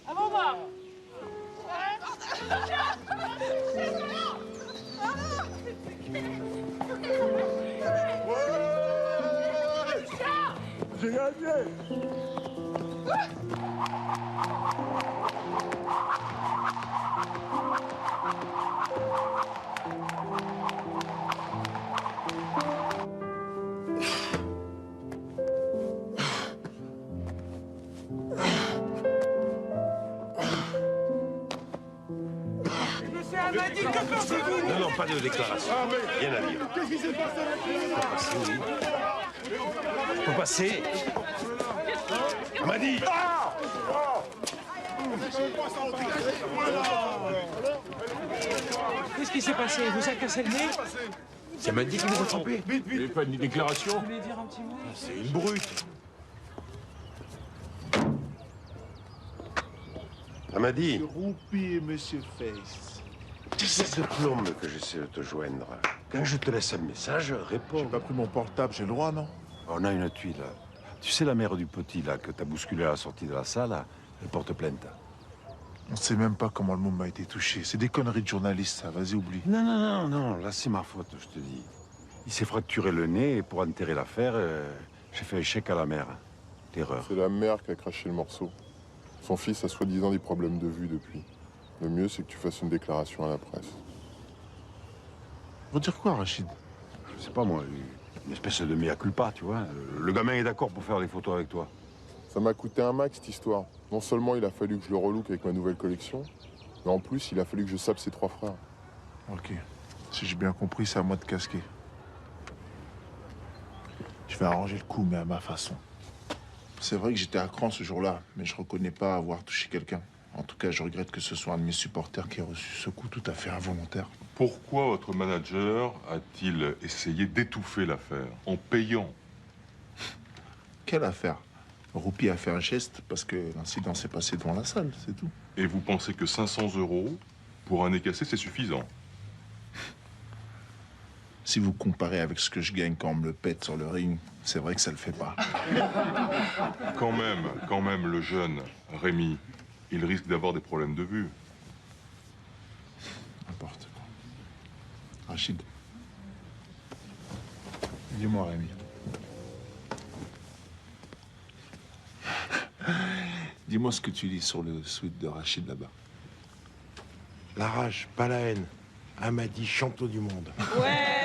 Avant moi. J'ai gagné. Non, pas de déclaration. Rien à dire. Qu'est-ce qui s'est passé Je peux passer. On m'a dit. Qu'est-ce qui s'est passé? Vous a cassé le nez? Ça m'a dit qu'il vous a trompé. Il n'y avait pas de déclaration. Vous voulez dire un petit mot? C'est une brute. Elle m'a dit. Roupier, monsieur Face. C'est de plombe que j'essaie de te joindre. Quand je te laisse un message, réponds. J'ai pas pris mon portable, j'ai le droit, non? On a une tuile. Tu sais la mère du petit, là, que t'as bousculé à la sortie de la salle? Elle porte plainte. On sait même pas comment le môme a été touché. C'est des conneries de journalistes, ça. Vas-y, oublie. Non, là c'est ma faute, je te dis. Il s'est fracturé le nez et pour enterrer l'affaire, j'ai fait un chèque à la mère. L'erreur. C'est la mère qui a craché le morceau. Son fils a soi-disant des problèmes de vue depuis. Le mieux, c'est que tu fasses une déclaration à la presse. Vous dire quoi, Rachid? Je sais pas moi, une espèce de mea culpa, tu vois. Le gamin est d'accord pour faire des photos avec toi. Ça m'a coûté un max, cette histoire. Non seulement il a fallu que je le relook avec ma nouvelle collection, mais en plus, il a fallu que je sape ses 3 frères. Ok. Si j'ai bien compris, c'est à moi de casquer. Je vais arranger le coup, mais à ma façon. C'est vrai que j'étais à cran ce jour-là, mais je reconnais pas avoir touché quelqu'un. En tout cas, je regrette que ce soit un de mes supporters qui ait reçu ce coup tout à fait involontaire. Pourquoi votre manager a-t-il essayé d'étouffer l'affaire en payant? Quelle affaire? Roupi a fait un geste parce que l'incident s'est passé devant la salle, c'est tout. Et vous pensez que 500 € pour un nez cassé, c'est suffisant? Si vous comparez avec ce que je gagne quand on me le pète sur le ring, c'est vrai que ça le fait pas. Quand même, le jeune Rémi, il risque d'avoir des problèmes de vue. N'importe quoi. Rachid. Dis-moi, Rémi. Dis-moi ce que tu lis sur le sweat de Rachid là-bas. La rage, pas la haine. Amadi, champion du monde. Ouais.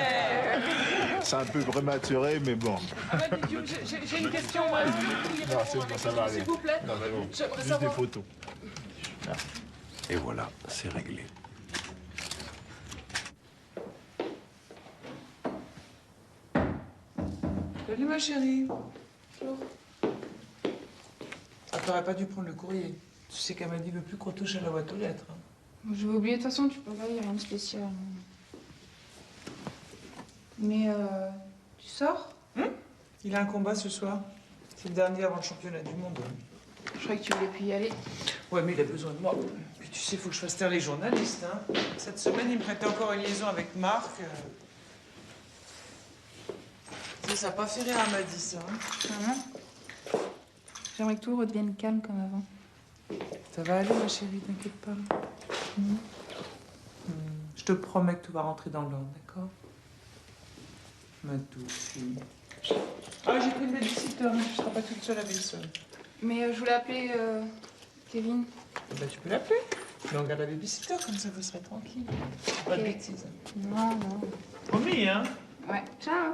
C'est un peu prématuré, mais bon. J'ai une question, moi. Non, c'est bon, ça va aller. S'il vous plaît. Non, mais bon, J'aimerais juste savoir. des photos. Et voilà, c'est réglé. Salut ma chérie. Ah, t'aurais pas dû prendre le courrier. Tu sais qu'Amadi veut plus qu'on touche à la boîte aux lettres. Hein. Je vais oublier, de toute façon, tu peux pas, il y a rien de spécial. Mais, tu sors? Il a un combat ce soir. C'est le dernier avant le championnat du monde. Je croyais que tu voulais plus y aller. Ouais, mais il a besoin de moi. Puis tu sais, il faut que je fasse taire les journalistes. Hein. Cette semaine, il me prêtait encore une liaison avec Marc. Ça n'a pas fait rire Amadi, ça. Hein. J'aimerais que tout redevienne calme comme avant. Ça va aller, ma chérie, t'inquiète pas. Je te promets que tout va rentrer dans l'ordre, d'accord? Ma douce fille. Ah, j'ai pris une babysitter, mais tu seras pas toute seule avec ça. Mais je voulais appeler Kevin. Bah, tu peux l'appeler. Mais on regarde la babysitter, comme ça vous serez tranquille. Pas de bêtises. Non. Promis, hein? Ouais. Ciao.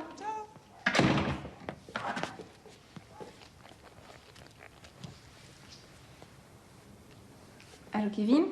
Allô, Kevin?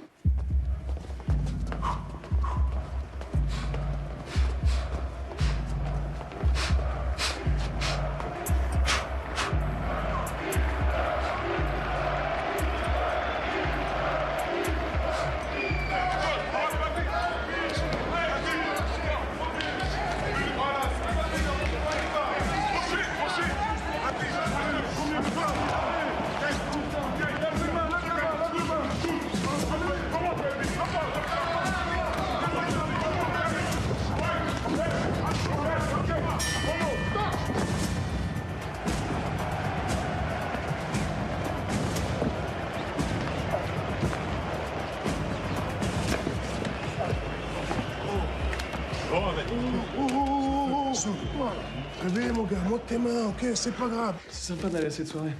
Réveille mon gars, monte tes mains, ok? C'est pas grave. C'est sympa d'aller à cette soirée.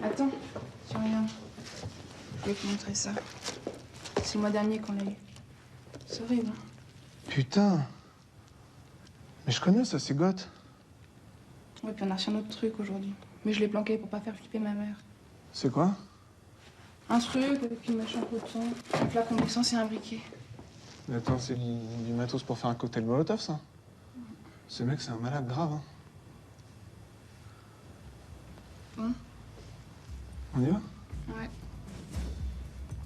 Attends, tiens, regarde. Je vais te montrer ça. C'est le mois dernier qu'on l'a eu. C'est horrible, hein? Putain. Mais je connais ça, c'est goth. Ouais, puis on a reçu un autre truc aujourd'hui. Mais je l'ai planqué pour pas faire flipper ma mère. C'est quoi? Un truc avec une mèche en coton, un flacon d'essence et un briquet. Mais attends, c'est du matos pour faire un cocktail Molotov, ça? Ce mec, c'est un malade grave, hein. Bon. On y va? Ouais.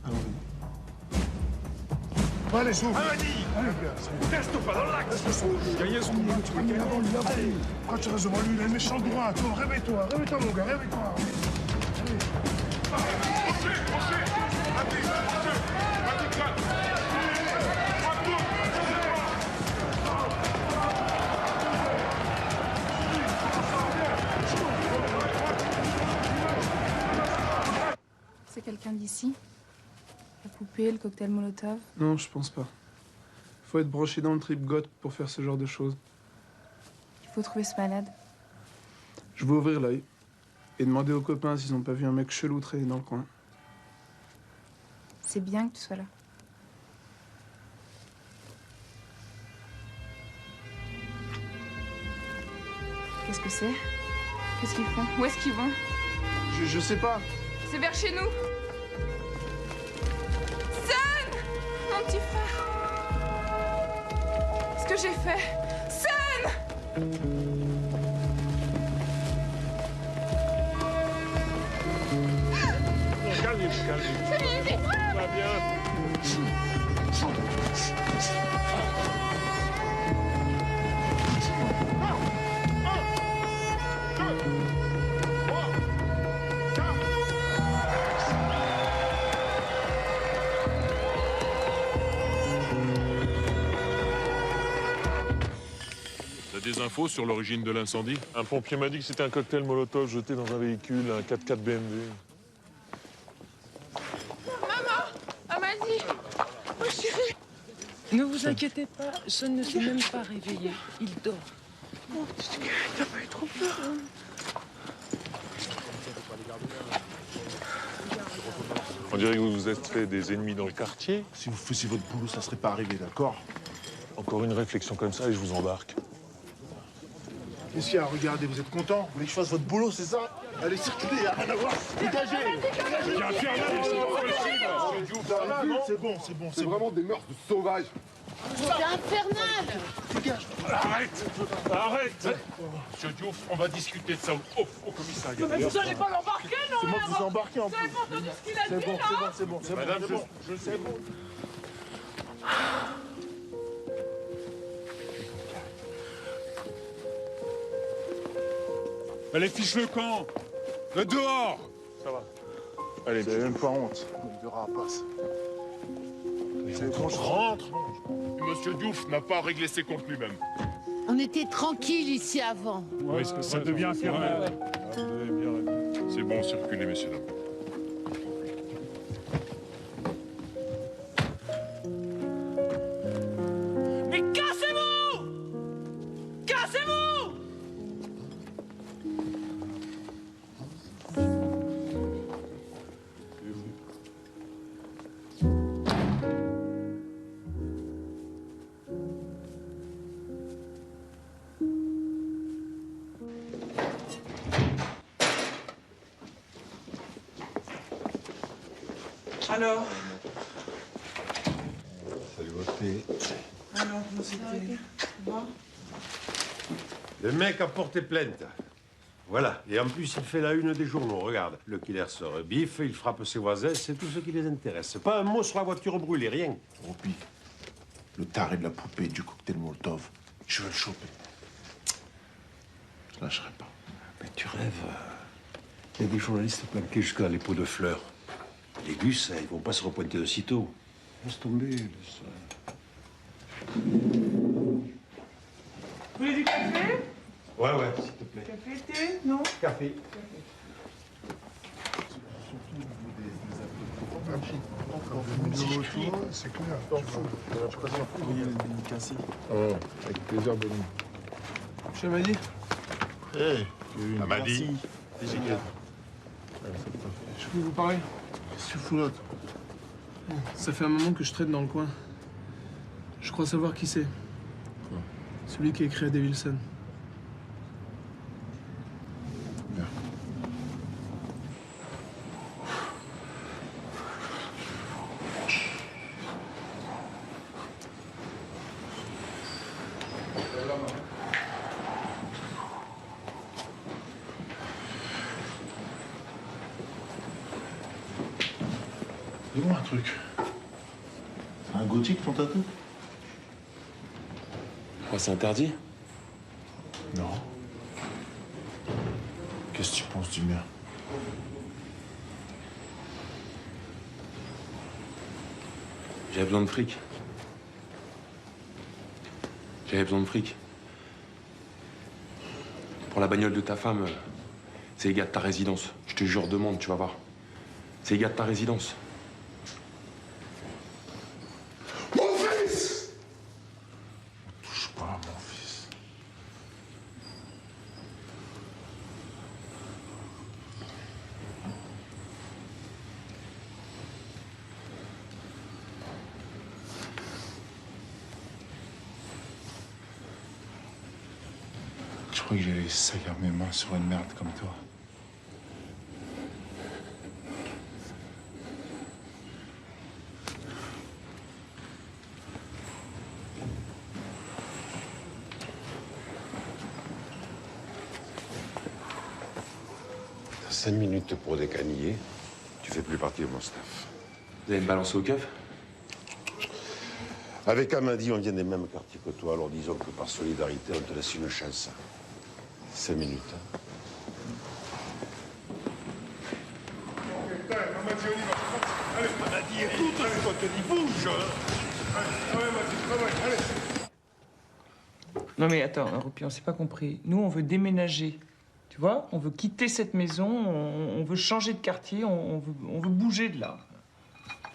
Allons-y. Bon, allez, souffle. Allez, gars, reste pas dans l'axe. Gagnez son coup, tu veux gagner avant lui. Allez, quand tu restes devant lui, il a le méchant droit. Toi, réveille-toi, mon gars, réveille-toi. d'ici? La poupée, le cocktail Molotov? Non, je pense pas. Faut être broché dans le trip goth pour faire ce genre de choses. Il faut trouver ce malade. Je vais ouvrir l'œil et demander aux copains s'ils ont pas vu un mec chelou traîner dans le coin. C'est bien que tu sois là. Qu'est-ce que c'est? Qu'est-ce qu'ils font? Où est-ce qu'ils vont? Je sais pas. C'est vers chez nous. Sun! Mon petit frère. Qu'est-ce que j'ai fait? Sun! Calmez-vous, calmez-vous. Tout va bien. T'as des infos sur l'origine de l'incendie? Un pompier m'a dit que c'était un cocktail Molotov jeté dans un véhicule, un 4x4 BMW. Maman! Elle m'a dit! Oh chérie! Ne vous inquiétez pas, Son ne s'est même pas réveillé. Il dort. Oh, t'as pas eu trop peur, hein? On dirait que vous vous êtes fait des ennemis dans le quartier. Si vous faisiez votre boulot, ça serait pas arrivé, d'accord? Encore une réflexion comme ça et je vous embarque. Qu'est-ce qu'il y a? Regardez, vous êtes content? Vous voulez que je fasse votre boulot, c'est ça? Allez, circulez, y a rien à voir. Dégagez! C'est bon, c'est bon. C'est vraiment des meurtres de sauvages. C'est infernal! Dégage! Arrête! Arrête! Monsieur Diouf, on va discuter de ça au commissariat. Mais vous allez pas l'embarquer, non? C'est moi qui vous embarquez en plus. Vous avez pas entendu ce qu'il a dit, là? C'est bon. Madame, c'est bon. je sais. Allez, fiche le camp! Le dehors! Ça va. Allez, vous avez même pas honte. De rapace. C'est bon, je rentre. Monsieur Diouf n'a pas réglé ses comptes lui-même. On était tranquille ici avant. Oui, est-ce que ça devient infernal? Vous avez bien raison. C'est bon, circulez, messieurs, dames. Mais cassez-vous! Cassez-vous! Alors? Salut, votre fille. Alors, comment c'était? Le mec a porté plainte. Voilà. Et en plus, il fait la une des journaux. Regarde. Le killer sort bif, il frappe ses voisins, c'est tout ce qui les intéresse. Pas un mot sur la voiture brûlée, rien. Ropi, le taré de la poupée du cocktail Molotov, je vais le choper. Je lâcherai pas. Mais tu rêves. Il y a des journalistes planqués jusqu'à les pots de fleurs. Les gus, ils vont pas se repointer aussitôt. Laisse tomber, laisse. Vous voulez du café? Ouais, s'il te plaît. Café, thé? Non? Café. C'est clair. T'en fous. Je préfère une cassée. Oh, avec plaisir, Bonnie. Monsieur Amadi? Hé, Amadi. C'est génial. Je peux vous parler? Qu'est-ce que tu fous là? Ça fait un moment que je traîne dans le coin. Je crois savoir qui c'est. Celui qui a écrit à Davidson. Dis-moi un truc. C'est un gothique, ton tatou? Quoi, c'est interdit? Non. Qu'est-ce que tu penses du mien? J'avais besoin de fric. J'avais besoin de fric. Pour la bagnole de ta femme, c'est les gars de ta résidence. Je te jure, demande, tu vas voir. C'est les gars de ta résidence. Mon fils! Ne touche pas à mon fils. Je crois que j'allais salir mes mains sur une merde comme toi. T'as 5 minutes pour décaniller. Tu fais plus partie de mon staff. Vous allez me balancer au keuf? Avec Amady, on vient des mêmes quartiers que toi, alors disons que par solidarité, on te laisse une chance. 5 minutes. Hein. Amady, on y va. Allez, Amady, écoute ce qu'on te dit, bouge. Allez, Amady, travaille, allez. Non mais attends, Roupi, on s'est pas compris. Nous, on veut déménager. Tu vois? On veut quitter cette maison, on veut changer de quartier, on veut bouger de là.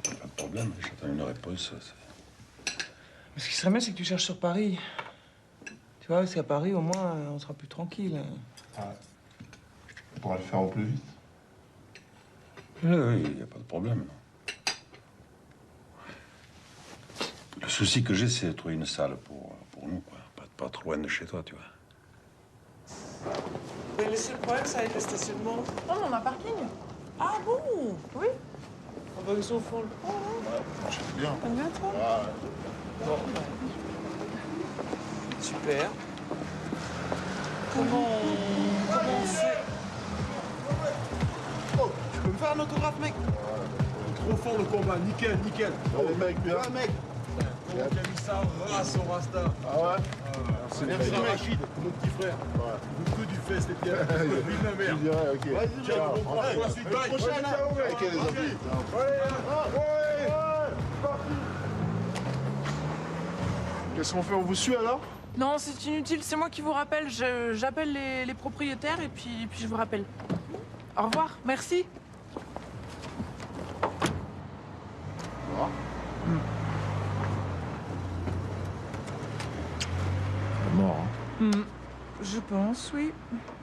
Pas de problème, j'attends une réponse. Mais ce qui serait bien, c'est que tu cherches sur Paris. Tu vois, parce qu'à Paris, au moins, on sera plus tranquille. Ah. On pourra le faire au plus vite. Oui, il n'y a pas de problème. Le souci que j'ai, c'est de trouver une salle pour nous, quoi. Pas trop loin de chez toi, tu vois. Mais le seul problème, ça va être le stationnement. Oh, on a un parking. Ah bon? Oui. On va les enfants le prendre, hein? J'aime bien. T'aimes bien, toi? Bon. Super. Comment on fait? Oh, tu peux me faire un autographe, mec? Trop fort le combat, nickel, nickel. Allez, mec, bien. Ouais, mec. Comment tu as mis ça, son rasta? Ah ouais? Merci, Rachid, mon petit frère. Ouais. Beaucoup du fest, les pierres. Vive la mère. Tu dirais, ok. Vas-y, ciao. Bon courage pour la suite. Bye. Prochaine, hein. Ok, les amis. Ouais. Qu'est-ce qu'on fait? On vous suit alors? Non, c'est inutile, c'est moi qui vous rappelle. J'appelle les propriétaires et puis je vous rappelle. Au revoir, merci. C'est mort, hein? Je pense, oui.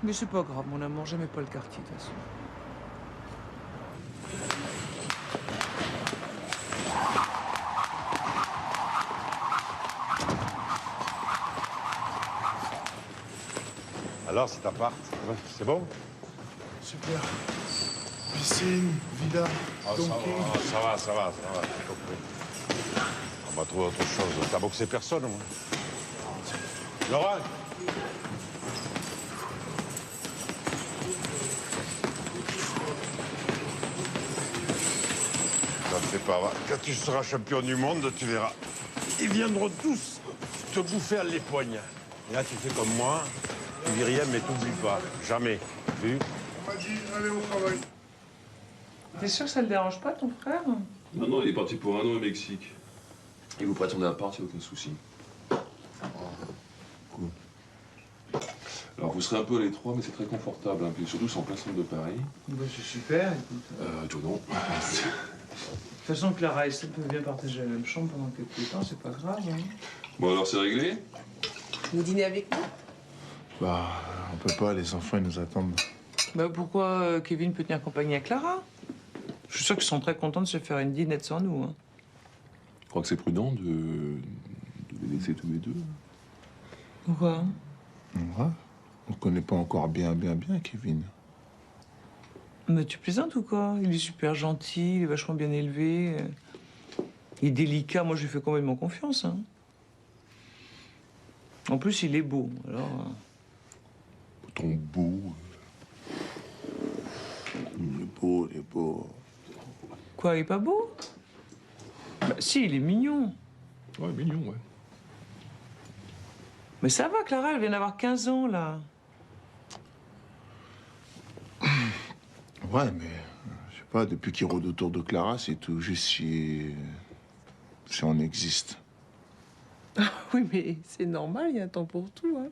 Mais c'est pas grave, mon amour, j'aimais pas le quartier, de toute façon. Alors, cet appart, c'est bon? Super. Piscine, villa, Ça va. j'ai compris. On va trouver autre chose. T'as boxé personne, moi. Laurent! Ça ne fait pas. Quand tu seras champion du monde, tu verras. Ils viendront tous te bouffer à l'époigne. Et là, tu fais comme moi. Tu dis rien, mais t'oublies pas. Jamais. Vu? On m'a dit, allez au travail. T'es sûr que ça le dérange pas, ton frère? Non, il est parti pour 1 an au Mexique. Il vous prête son appart, il n'y a aucun souci. Cool. Alors, vous serez un peu à l'étroit, mais c'est très confortable. Hein. Puis surtout, c'est en plein centre de Paris. Bah, c'est super, écoute. Toi, non. De toute façon, Clara et Steph peuvent bien partager la même chambre pendant quelques temps, c'est pas grave. Hein. Bon, alors, c'est réglé? Vous dînez avec nous? Bah, on peut pas, les enfants, ils nous attendent. Bah, pourquoi Kevin peut tenir compagnie à Clara? Je suis sûr qu'ils sont très contents de se faire une dînette sans nous. Hein. Je crois que c'est prudent de les laisser tous les deux. Pourquoi? Ouais. On connaît pas encore bien Kevin. Mais tu plaisantes ou quoi? Il est super gentil, il est vachement bien élevé. Il est délicat, moi je lui fais complètement confiance. Hein. En plus, il est beau, alors... Ton beau... Il est beau. Quoi, il est pas beau? Bah si, il est mignon. Ouais, mignon, ouais. Mais ça va, Clara, elle vient d'avoir 15 ans, là. Ouais, mais... Je sais pas, depuis qu'il rôde autour de Clara, c'est tout juste si on existe. Oui, mais c'est normal, il y a un temps pour tout. Hein.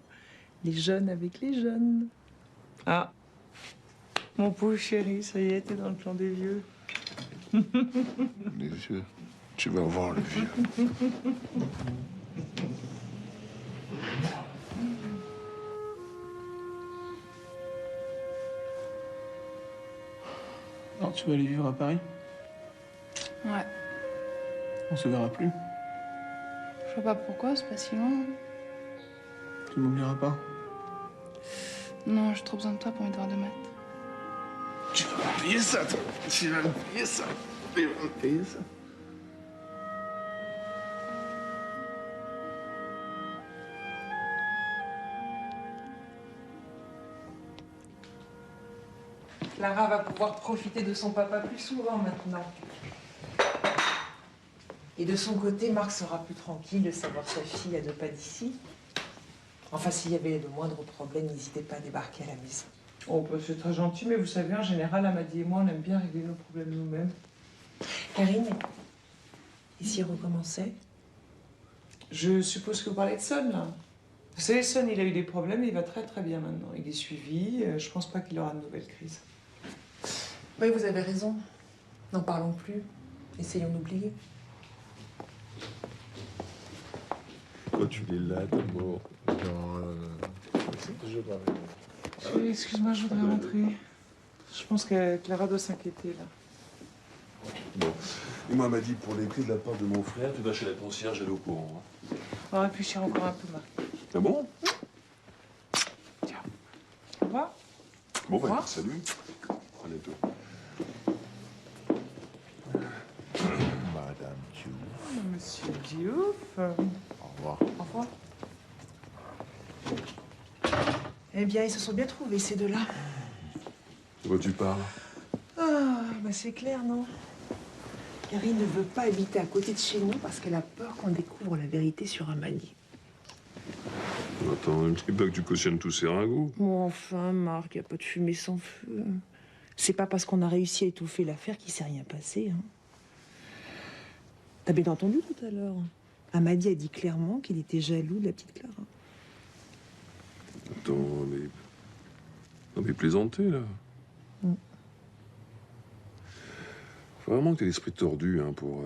Les jeunes avec les jeunes. Ah, mon pauvre chéri, ça y est, t'es dans le clan des vieux. Les vieux. Tu vas voir le vieux. Alors, tu vas aller vivre à Paris? Ouais. On se verra plus. Je vois pas pourquoi, c'est pas si loin. Tu m'oublieras pas. Non, j'ai trop besoin de toi pour mes devoirs de maths. Tu vas me payer ça, toi. Tu vas me payer ça. Tu vas me payer ça. Clara va pouvoir profiter de son papa plus souvent maintenant. Et de son côté, Marc sera plus tranquille de savoir que sa fille a 2 pas d'ici. Enfin, s'il y avait le moindre problème, n'hésitez pas à débarquer à la maison. Oh, bah, c'est très gentil, mais vous savez, en général, Amady et moi, on aime bien régler nos problèmes nous-mêmes. Karine, et s'il recommençait? Je suppose que vous parlez de Son, là. Vous savez, Son, il a eu des problèmes et il va très très bien maintenant. Il est suivi, je pense pas qu'il aura de nouvelles crises. Oui, vous avez raison. N'en parlons plus. Essayons d'oublier. Quand tu es là, d'abord. Non. C'est toujours pareil. Chérie, excuse-moi, je voudrais rentrer. Je pense que Clara doit s'inquiéter, là. Bon. Et moi, m'a dit pour les clés de la part de mon frère, tu vas chez la concierge, elle est au courant. Hein. On va réfléchir encore un peu, Marc. Ah bon? Tiens. Au revoir. Bon, Au revoir. bah, salut. À bientôt. Madame Diouf. Monsieur Diouf. Au revoir. Au revoir. Eh bien, ils se sont bien trouvés, ces deux-là. De quoi tu parles? Ah, bah c'est clair, non? Karine ne veut pas habiter à côté de chez nous parce qu'elle a peur qu'on découvre la vérité sur Amady. Attends, ne dis pas que tu cautionnes tous ces ragots. Bon, enfin, Marc, il n'y a pas de fumée sans feu. C'est pas parce qu'on a réussi à étouffer l'affaire qu'il s'est rien passé. Hein. T'as bien entendu tout à l'heure. Amady a dit clairement qu'il était jaloux de la petite Clara. Attends, mais... Non, mais plaisanter, là. Faut vraiment que t'aies l'esprit tordu, hein, pour...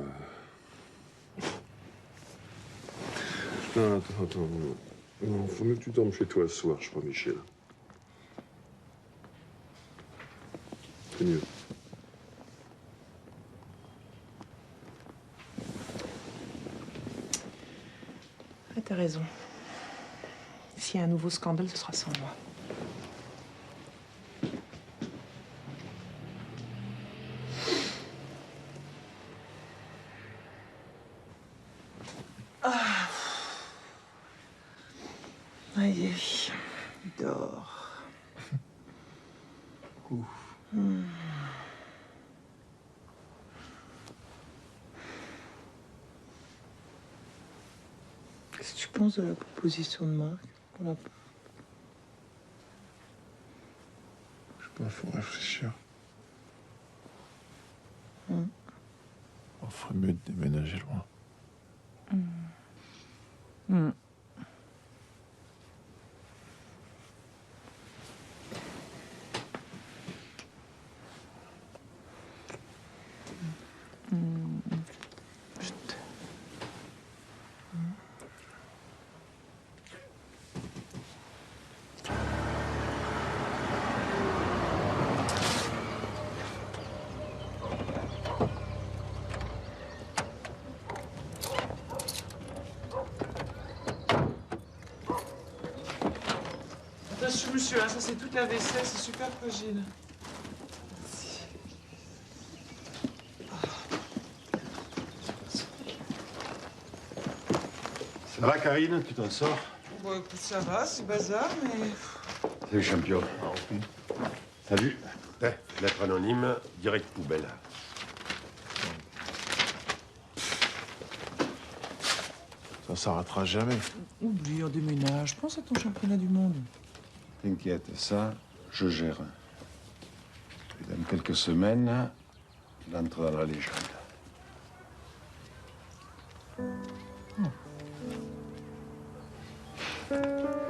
Non, attends. Non, faut mieux que tu dormes chez toi ce soir, je crois, Michel. C'est mieux. Ah, t'as raison. S'il y a un nouveau scandale, ce sera sans moi. Ah. Aïe, aïe. Il dort. Ouf. Qu'est-ce que tu penses de la proposition de Marc? Je sais pas, faut réfléchir. On ferait mieux de déménager loin. Attention, monsieur, hein, ça c'est toute la vaisselle, c'est super fragile. Ça va, Karine? Tu t'en sors? Bon, écoute, ça va, c'est bazar, mais... Salut, champion. Salut. Lettre anonyme, direct poubelle. Ça s'arrêtera jamais. Oublie, on déménage. Pense à ton championnat du monde. T'inquiète, ça, je gère. Et dans quelques semaines, il entre dans la légende. Oh.